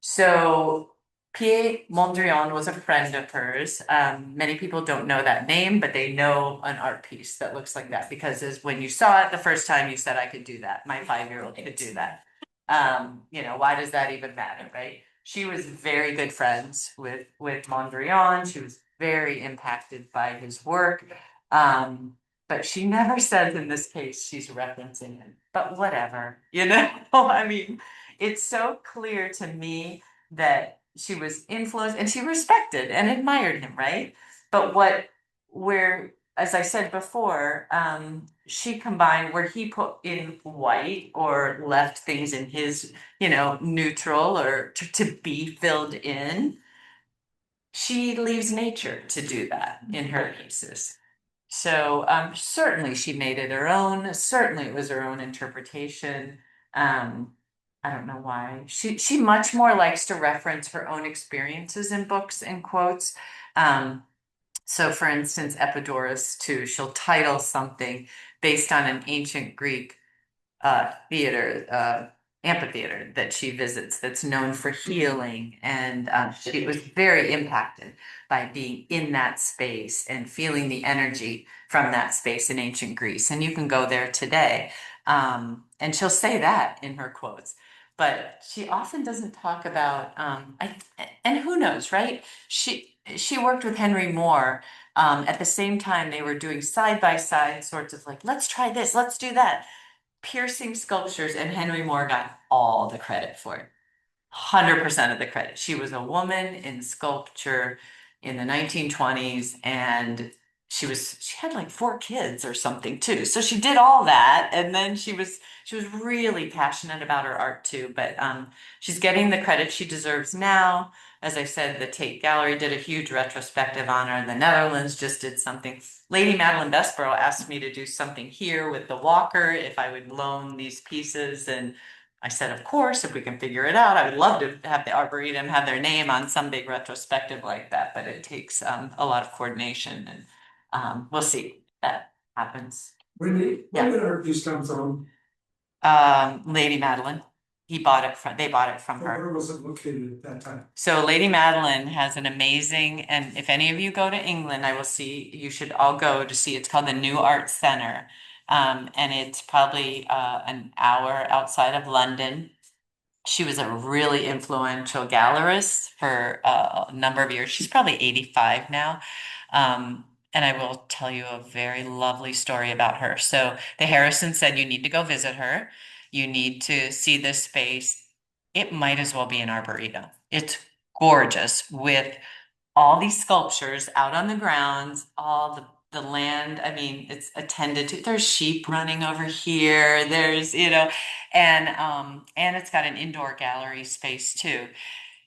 [SPEAKER 1] So Pierre Mondrian was a friend of hers. Many people don't know that name, but they know an art piece that looks like that, because when you saw it the first time, you said, I could do that. My 5-year-old could do that. Why does that even matter, right? She was very good friends with Mondrian. She was very impacted by his work. But she never says in this case she's referencing him. But whatever, I mean, it's so clear to me that she was influenced and she respected and admired him, right? But as I said before, she combined where he put in white or left things in his, neutral or to be filled in. She leaves nature to do that in her pieces. So certainly she made it her own. Certainly it was her own interpretation. I don't know why. She much more likes to reference her own experiences in books and quotes. So for instance, Epidaurus too, she'll title something based on an ancient Greek theater, amphitheater that she visits that's known for healing. And she was very impacted by being in that space and feeling the energy from that space in ancient Greece. And you can go there today. And she'll say that in her quotes. But she often doesn't talk about, and who knows, right? She worked with Henry Moore. At the same time, they were doing side by side sorts of like, let's try this, let's do that, piercing sculptures, and Henry Moore got all the credit for it. 100% of the credit. She was a woman in sculpture in the 1920s, and she had like 4 kids or something too. So she did all that, and then she was really passionate about her art too. But she's getting the credit she deserves now. As I said, the Tate Gallery did a huge retrospective on her. The Netherlands just did something. Lady Madeline Bessborough asked me to do something here with the Walker, if I would loan these pieces, and I said, of course, if we can figure it out. I would love to have the Arboretum have their name on some big retrospective like that, but it takes a lot of coordination, and we'll see if that happens.
[SPEAKER 5] Where did our piece come from?
[SPEAKER 1] Lady Madeline, they bought it from her.
[SPEAKER 5] Where was it located at that time?
[SPEAKER 1] So Lady Madeline has an amazing, and if any of you go to England, you should all go to see, it's called the New Art Center. And it's probably an hour outside of London. She was a really influential gallerist for a number of years. She's probably 85 now. And I will tell you a very lovely story about her. So the Harrison said, you need to go visit her. You need to see this space. It might as well be an arboretum. It's gorgeous with all these sculptures out on the grounds, all the land. I mean, it's attended to. There's sheep running over here. There's, and it's got an indoor gallery space too.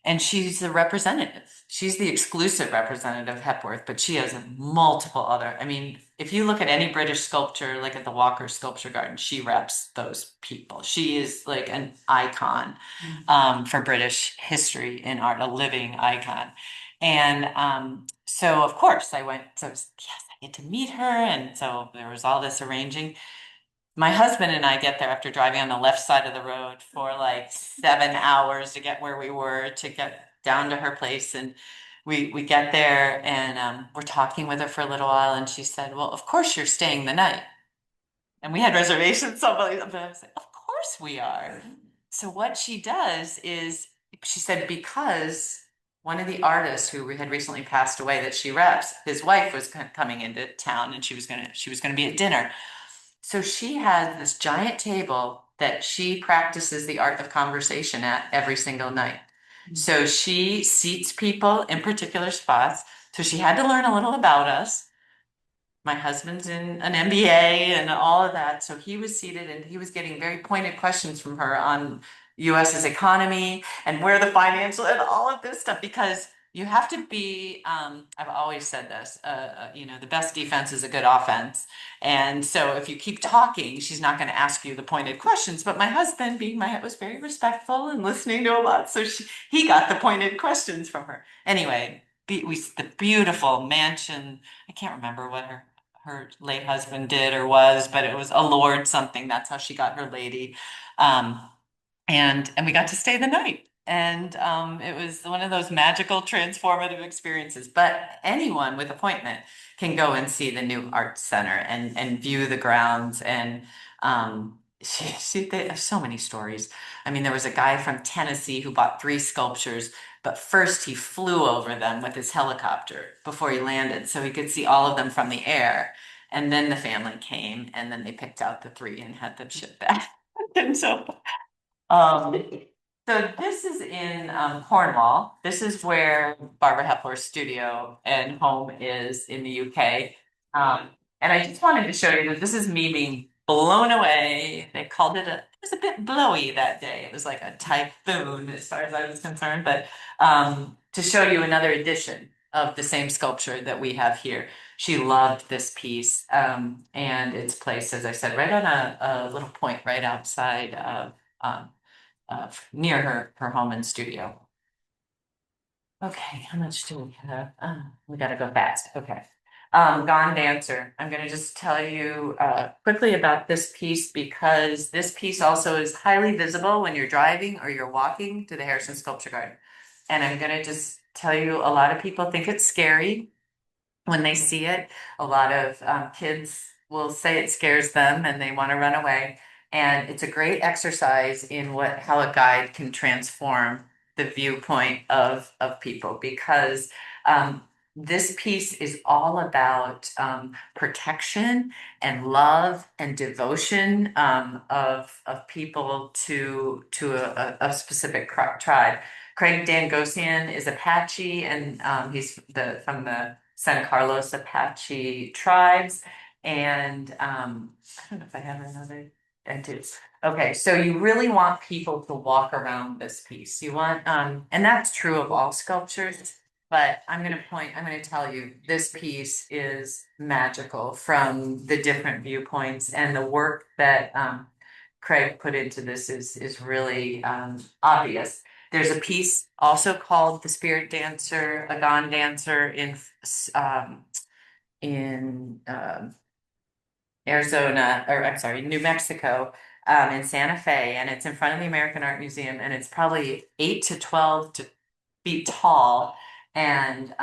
[SPEAKER 1] And she's the representative. She's the exclusive representative of Hepworth, but she has multiple other. I mean, if you look at any British sculpture, like at the Walker Sculpture Garden, she reps those people. She is like an icon for British history and art, a living icon. And so, of course, I went. So, yes, I get to meet her, and so there was all this arranging. My husband and I get there after driving on the left side of the road for like 7 hours to get where we were, to get down to her place. And we get there, and we're talking with her for a little while, and she said, well, of course you're staying the night. And we had reservations, so but I was like, of course we are. So what she does is, she said, because one of the artists who had recently passed away that she reps, his wife was coming into town, and she was gonna be at dinner. So she has this giant table that she practices the art of conversation at every single night. So she seats people in particular spots. So she had to learn a little about us. My husband's in an MBA and all of that. So he was seated, and he was getting very pointed questions from her on US's economy and where the financial and all of this stuff, because you have to be, I've always said this, the best defense is a good offense. And so if you keep talking, she's not going to ask you the pointed questions. But my husband, was very respectful and listening to a lot. So he got the pointed questions from her. Anyway, the beautiful mansion. I can't remember what her late husband did or was, but it was a lord something. That's how she got her lady. And we got to stay the night. And it was one of those magical transformative experiences. But anyone with appointment can go and see the new art center and view the grounds. And there's so many stories. I mean, there was a guy from Tennessee who bought 3 sculptures, but first he flew over them with his helicopter before he landed, so he could see all of them from the air. And then the family came, and then they picked out the 3 and had them shipped back. And um, so this is in Cornwall. This is where Barbara Hepworth's studio and home is in the UK. And I just wanted to show you that this is me being blown away. They called it it was a bit blowy that day. It was like a typhoon as far as I was concerned, but to show you another edition of the same sculpture that we have here. She loved this piece, and it's placed, as I said, right on a little point right outside of near her home and studio. Okay, how much do we have? We gotta go fast. Okay. Gone Dancer. I'm gonna just tell you quickly about this piece because this piece also is highly visible when you're driving or you're walking to the Harrison Sculpture Garden. And I'm gonna just tell you, a lot of people think it's scary when they see it. A lot of kids will say it scares them and they want to run away. And it's a great exercise in how a guide can transform the viewpoint of people because um, this piece is all about protection and love and devotion of people to a specific tribe. Craig Dangosian is Apache, and he's from the San Carlos Apache tribes. And I don't know if I have another. I do. Okay, so you really want people to walk around this piece. You want, and that's true of all sculptures. But I'm going to tell you, this piece is magical from the different viewpoints, and the work that Craig put into this is really obvious. There's a piece also called The Spirit Dancer, a Gone Dancer um, in Arizona, or I'm sorry, New Mexico, in Santa Fe, and it's in front of the American Art Museum, and it's probably 8 to 12 feet tall. And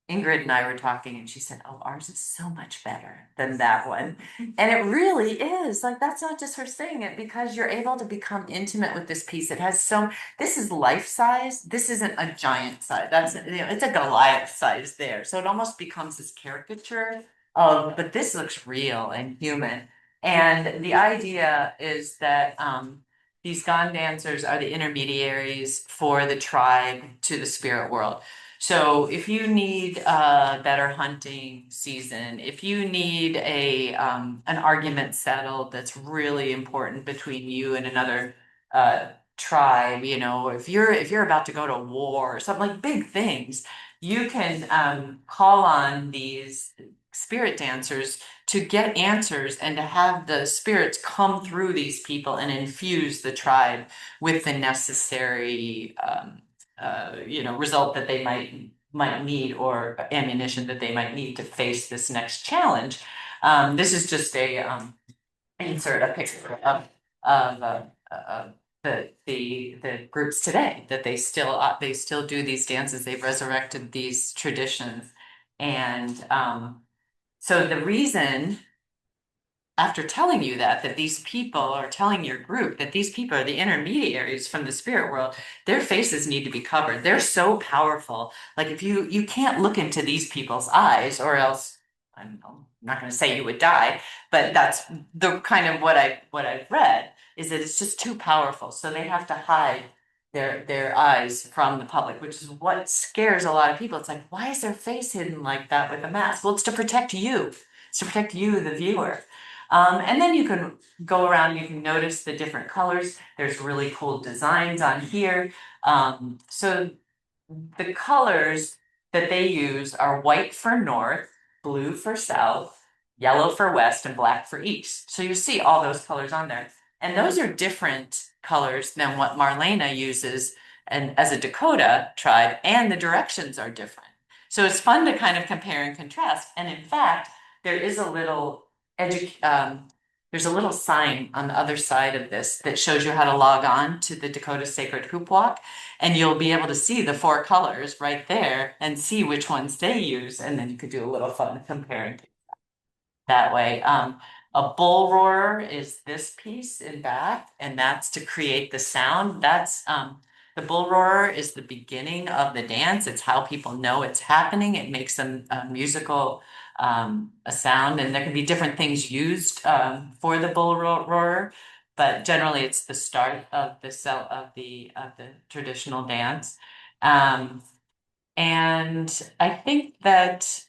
[SPEAKER 1] Ingrid and I were talking, and she said, "Oh, ours is so much better than that one." And it really is. Like, that's not just her saying it, because you're able to become intimate with this piece. It has this is life size. This isn't a giant size. It's a Goliath size there. So it almost becomes this caricature but this looks real and human. And the idea is that these gone dancers are the intermediaries for the tribe to the spirit world. So if you need a better hunting season, if you need an argument settled that's really important between you and another tribe, if you're about to go to war or something, like big things, you can call on these spirit dancers to get answers and to have the spirits come through these people and infuse the tribe with the necessary result that they might need, or ammunition that they might need to face this next challenge. This is just insert a picture of the groups today, that they still do these dances. They've resurrected these traditions. And so the reason, after telling you that these people are telling your group that these people are the intermediaries from the spirit world, their faces need to be covered. They're so powerful. Like, if you can't look into these people's eyes, or else I'm not going to say you would die, but that's the kind of what I've read, is that it's just too powerful. So they have to hide their eyes from the public, which is what scares a lot of people. It's like, why is their face hidden like that with a mask? Well, it's to protect you. It's to protect you, the viewer. And then you can go around, you can notice the different colors. There's really cool designs on here. So the colors that they use are white for north, blue for south, yellow for west, and black for east. So you see all those colors on there. And those are different colors than what Marlena uses and as a Dakota tribe, and the directions are different. So it's fun to kind of compare and contrast. And in fact, there is a little there's a little sign on the other side of this that shows you how to log on to the Dakota Sacred Hoop Walk, and you'll be able to see the 4 colors right there and see which ones they use, and then you could do a little fun comparing that way. A bull roarer is this piece in back, and that's to create the sound. That's the bull roarer is the beginning of the dance. It's how people know it's happening. It makes them musical a sound, and there can be different things used for the bull roarer, but generally it's the start of the traditional dance. And I think that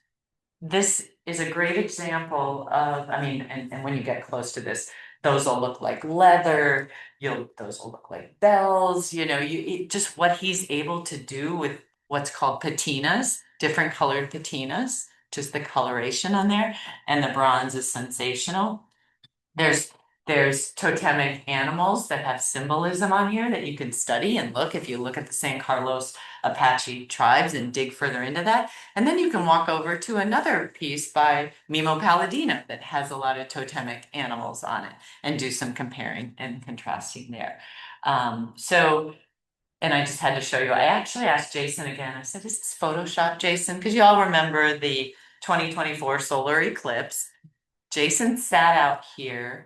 [SPEAKER 1] this is a great example of, I mean, and when you get close to this, those will look like leather, those will look like bells, just what he's able to do with what's called patinas, different colored patinas, just the coloration on there, and the bronze is sensational. There's There's totemic animals that have symbolism on here that you can study and look if you look at the San Carlos Apache tribes and dig further into that. And then you can walk over to another piece by Mimo Palladino that has a lot of totemic animals on it and do some comparing and contrasting there. And I just had to show you, I actually asked Jason again, I said, is this Photoshop, Jason? Because you all remember the 2024 solar eclipse. Jason sat out here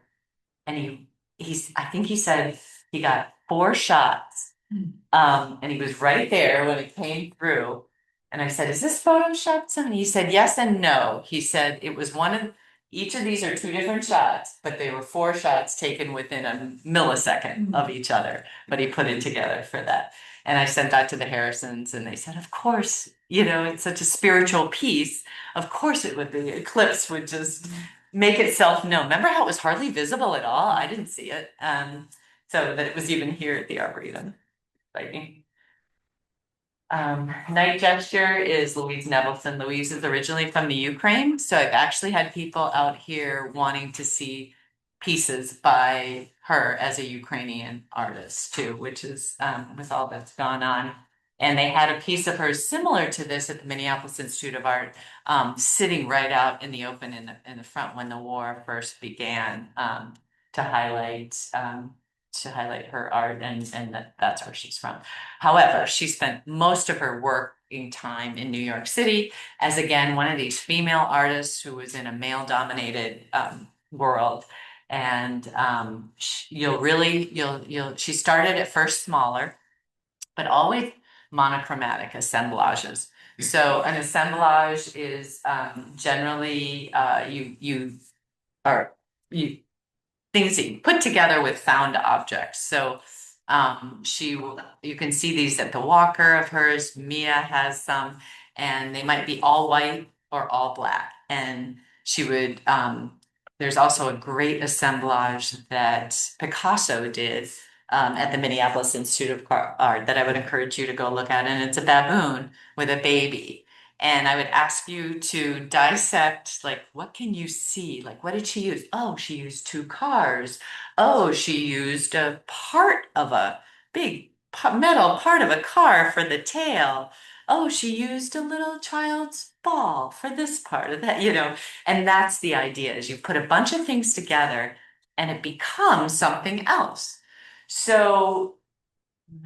[SPEAKER 1] and I think he said he got 4 shots. And he was right there when it came through. And I said, is this Photoshopped? And he said, yes and no. He said it was each of these are 2 different shots, but they were 4 shots taken within a millisecond of each other. But he put it together for that. And I sent that to the Harrisons and they said, of course, it's such a spiritual piece. Of course it would be. Eclipse would just make itself known. Remember how it was hardly visible at all? I didn't see it. So that it was even here at the Arboretum. Lightning. Night Gesture is Louise Nevelson. Louise is originally from the Ukraine, so I've actually had people out here wanting to see pieces by her as a Ukrainian artist too, which is with all that's gone on. And they had a piece of hers similar to this at the Minneapolis Institute of Art, sitting right out in the open in the front when the war first began, to highlight her art and that's where she's from. However, she spent most of her working time in New York City as, again, one of these female artists who was in a male-dominated world. And she started at first smaller, but always monochromatic assemblages. So an assemblage is generally things that you put together with found objects. So you can see these at the Walker of hers. Mia has some, and they might be all white or all black. And she would, there's also a great assemblage that Picasso did at the Minneapolis Institute of Art that I would encourage you to go look at. And it's a baboon with a baby. And I would ask you to dissect, like, what can you see? Like, what did she use? Oh, she used 2 cars. Oh, she used a part of a big metal part of a car for the tail. Oh, she used a little child's ball for this part of that, And that's the idea, is you put a bunch of things together and it becomes something else. So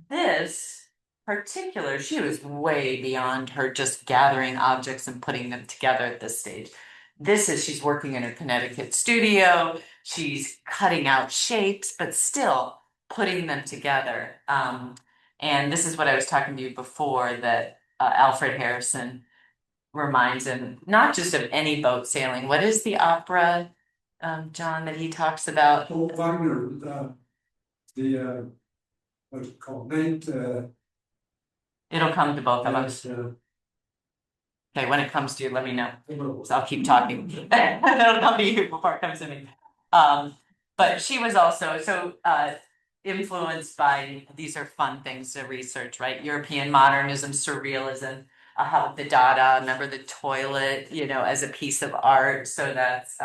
[SPEAKER 1] this particular, she was way beyond her just gathering objects and putting them together at this stage. She's working in her Connecticut studio. She's cutting out shapes, but still putting them together. And this is what I was talking to you before, that Alfred Harrison reminds him, not just of any boat sailing. What is the opera, John, that he talks about?
[SPEAKER 5] Well, Wagner, what's it called?
[SPEAKER 1] It'll come to both of us. Okay, when it comes to you, let me know. So I'll keep talking. It'll come to you before it comes to me. But she was also influenced by, these are fun things to research, right? European modernism, surrealism, how the Dada, remember the toilet, as a piece of art. So that's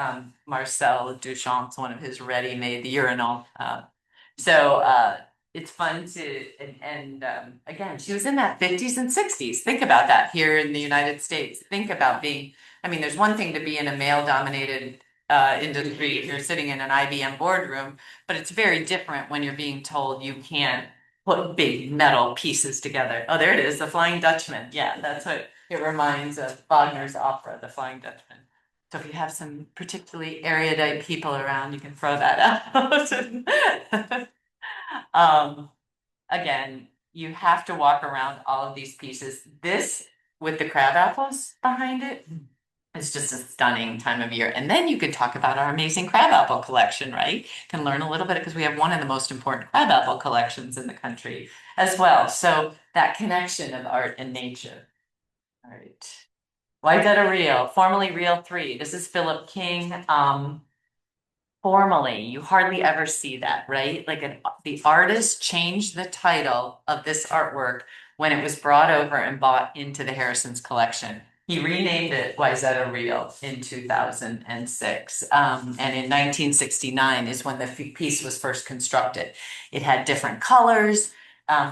[SPEAKER 1] Marcel Duchamp's, one of his ready-made, the urinal. It's fun to, and again, she was in that 50s and 60s. Think about that here in the United States. Think about there's one thing to be in a male-dominated industry if you're sitting in an IBM boardroom, but it's very different when you're being told you can't put big metal pieces together. Oh, there it is, the Flying Dutchman. Yeah, that's what it reminds of Wagner's opera, the Flying Dutchman. So if you have some particularly erudite people around, you can throw that out. Again, you have to walk around all of these pieces. This with the crab apples behind it is just a stunning time of year. And then you could talk about our amazing crabapple collection, right? Can learn a little bit because we have one of the most important crabapple collections in the country as well. So that connection of art and nature. All right. Why Dead or Real? Formerly Real 3. This is Philip King. Formally, you hardly ever see that, right? Like the artist changed the title of this artwork when it was brought over and bought into the Harrison's collection. He renamed it Wayzata Real in 2006. And in 1969 is when the piece was first constructed. It had different colors.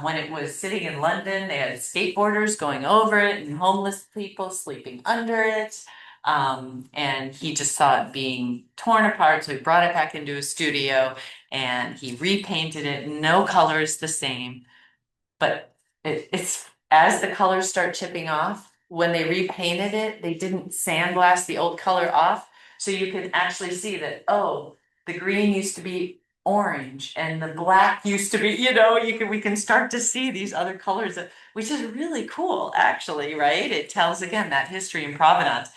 [SPEAKER 1] When it was sitting in London, they had skateboarders going over it and homeless people sleeping under it. And he just saw it being torn apart, so he brought it back into his studio and he repainted it. No colors the same, but it's as the colors start chipping off, when they repainted it, they didn't sandblast the old color off. So you can actually see that, oh, the green used to be orange and the black used to be, we can start to see these other colors, which is really cool, actually, right? It tells again that history and provenance.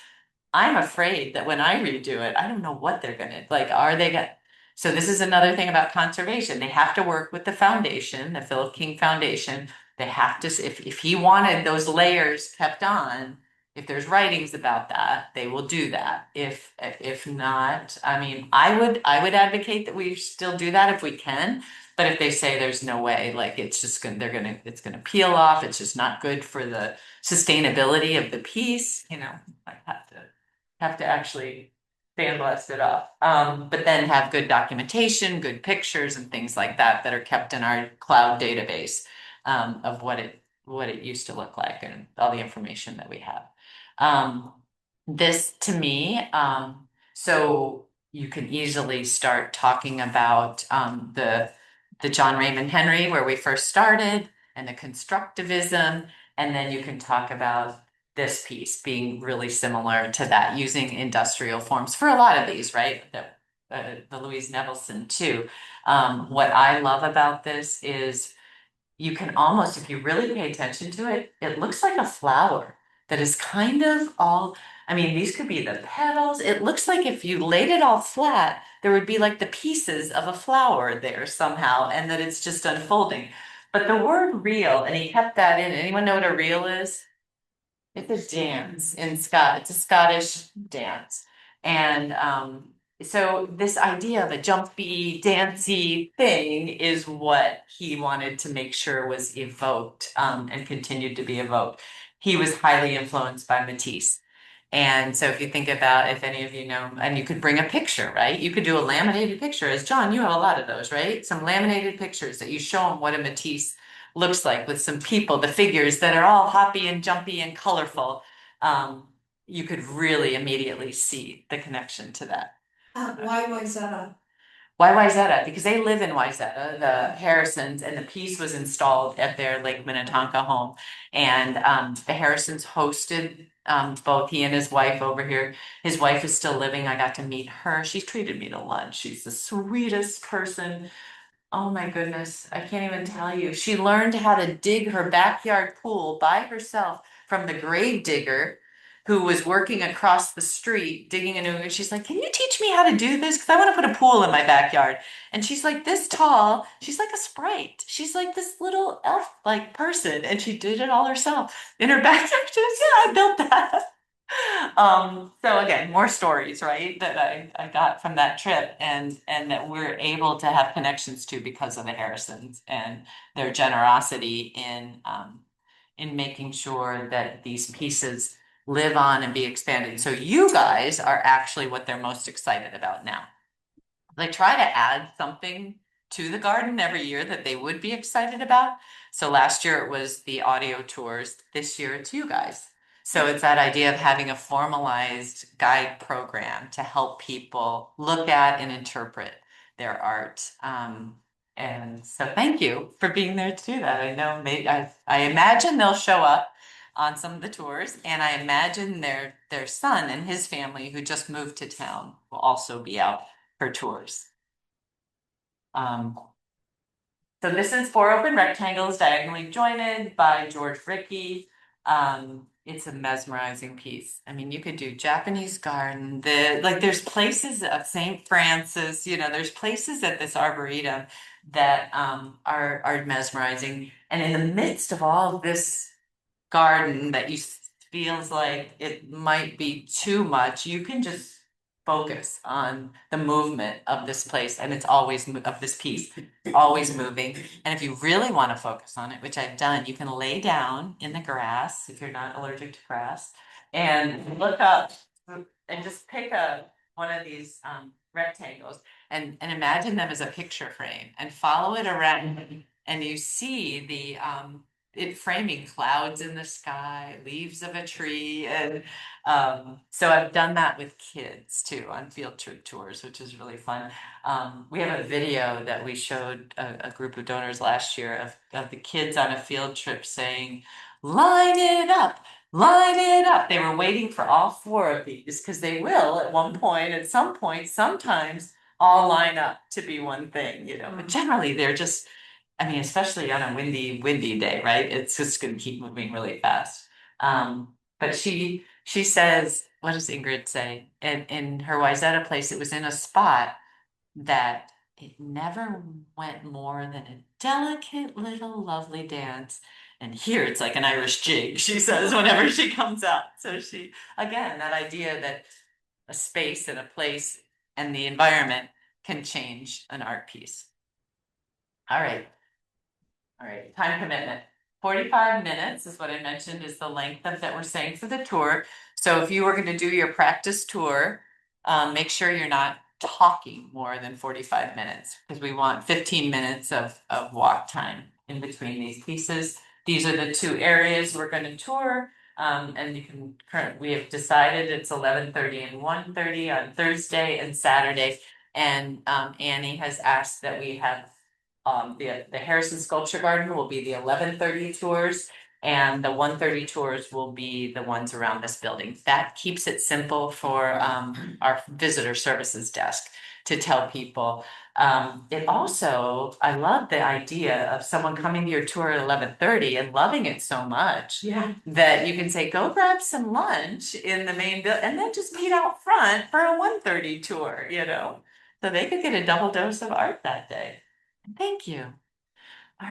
[SPEAKER 1] I'm afraid that when I redo it, I don't know what they're gonna, like, are they gonna? So this is another thing about conservation. They have to work with the foundation, the Philip King Foundation. They have to, if he wanted those layers kept on, if there's writings about that, they will do that. If not, I mean, I would advocate that we still do that if we can. But if they say there's no way, like it's just gonna, it's gonna peel off, it's just not good for the sustainability of the piece, I have to actually sandblast it off. But then have good documentation, good pictures and things like that that are kept in our cloud database of what it used to look like and all the information that we have. This to me, so you can easily start talking about the John Raymond Henry where we first started and the constructivism, and then you can talk about this piece being really similar to that, using industrial forms for a lot of these, right? The Louise Nevelson too. What I love about this is you can almost, if you really pay attention to it, it looks like a flower that is kind of all, I mean, these could be the petals. It looks like if you laid it all flat, there would be like the pieces of a flower there somehow, and that it's just unfolding. But the word reel, and he kept that in. Anyone know what a reel is? It's a dance in Scott. It's a Scottish dance. And so this idea of a jumpy, dancey thing is what he wanted to make sure was evoked and continued to be evoked. He was highly influenced by Matisse. And so if you think about, if any of you know, and you could bring a picture, right? You could do a laminated picture, as John, you have a lot of those, right? Some laminated pictures that you show them what a Matisse looks like with some people, the figures that are all hoppy and jumpy and colorful. You could really immediately see the connection to that.
[SPEAKER 4] Why was that?
[SPEAKER 1] Why Wayzata? Because they live in Wayzata, the Harrisons, and the piece was installed at their Lake Minnetonka home. And the Harrisons hosted both he and his wife over here. His wife is still living. I got to meet her. She treated me to lunch. She's the sweetest person. Oh my goodness, I can't even tell you. She learned how to dig her backyard pool by herself from the grave digger who was working across the street digging a new. She's like, "Can you teach me how to do this? Because I want to put a pool in my backyard." And she's like this tall. She's like a sprite. She's like this little elf-like person, and she did it all herself in her backyard. She goes, "Yeah, I built that." So again, more stories, right, that I got from that trip and that we're able to have connections to because of the Harrisons and their generosity in making sure that these pieces live on and be expanded. So you guys are actually what they're most excited about now. They try to add something to the garden every year that they would be excited about. So last year it was the audio tours. This year it's you guys. So it's that idea of having a formalized guide program to help people look at and interpret their art. And so thank you for being there to do that. I know maybe I imagine they'll show up on some of the tours, and I imagine their son and his family who just moved to town will also be out for tours. So this is four open rectangles diagonally jointed by George Rickey. It's a mesmerizing piece. I mean, you could do Japanese garden, there's places of St. Francis, there's places at this Arboretum that are mesmerizing. And in the midst of all of this garden that feels like it might be too much, you can just focus on the movement of this place, and it's always of this piece, always moving. And if you really want to focus on it, which I've done, you can lay down in the grass if you're not allergic to grass and look up and just pick one of these rectangles and imagine them as a picture frame and follow it around, and you see the it framing clouds in the sky, leaves of a tree, and so I've done that with kids too on field trip tours, which is really fun. We have a video that we showed a group of donors last year of the kids on a field trip saying, "Line it up, line it up." They were waiting for all four of these because they will at one point, at some point, sometimes all line up to be one thing, you know, but generally they're just, I mean, especially on a windy day, right? It's just gonna keep moving really fast. But she says, what does Ingrid say? In her Wayzata place, it was in a spot that it never went more than a delicate little lovely dance. And here it's like an Irish jig, she says, whenever she comes out. So she, again, that idea that a space and a place and the environment can change an art piece. All right. All right, time commitment. 45 minutes is what I mentioned is the length of that we're saying for the tour. So if you were going to do your practice tour, make sure you're not talking more than 45 minutes because we want 15 minutes of walk time in between these pieces. These are the two areas we're going to tour. And you can we have decided it's 11:30 and 1:30 on Thursday and Saturday. And Annie has asked that we have the Harrison Sculpture Garden will be the 11:30 tours, and the 1:30 tours will be the ones around this building. That keeps it simple for our visitor services desk to tell people. It also, I love the idea of someone coming to your tour at 11:30 and loving it so much.
[SPEAKER 3] Yeah.
[SPEAKER 1] That you can say, go grab some lunch in the main building and then just meet out front for a 1:30 tour, you know? So they could get a double dose of art that day. Thank you.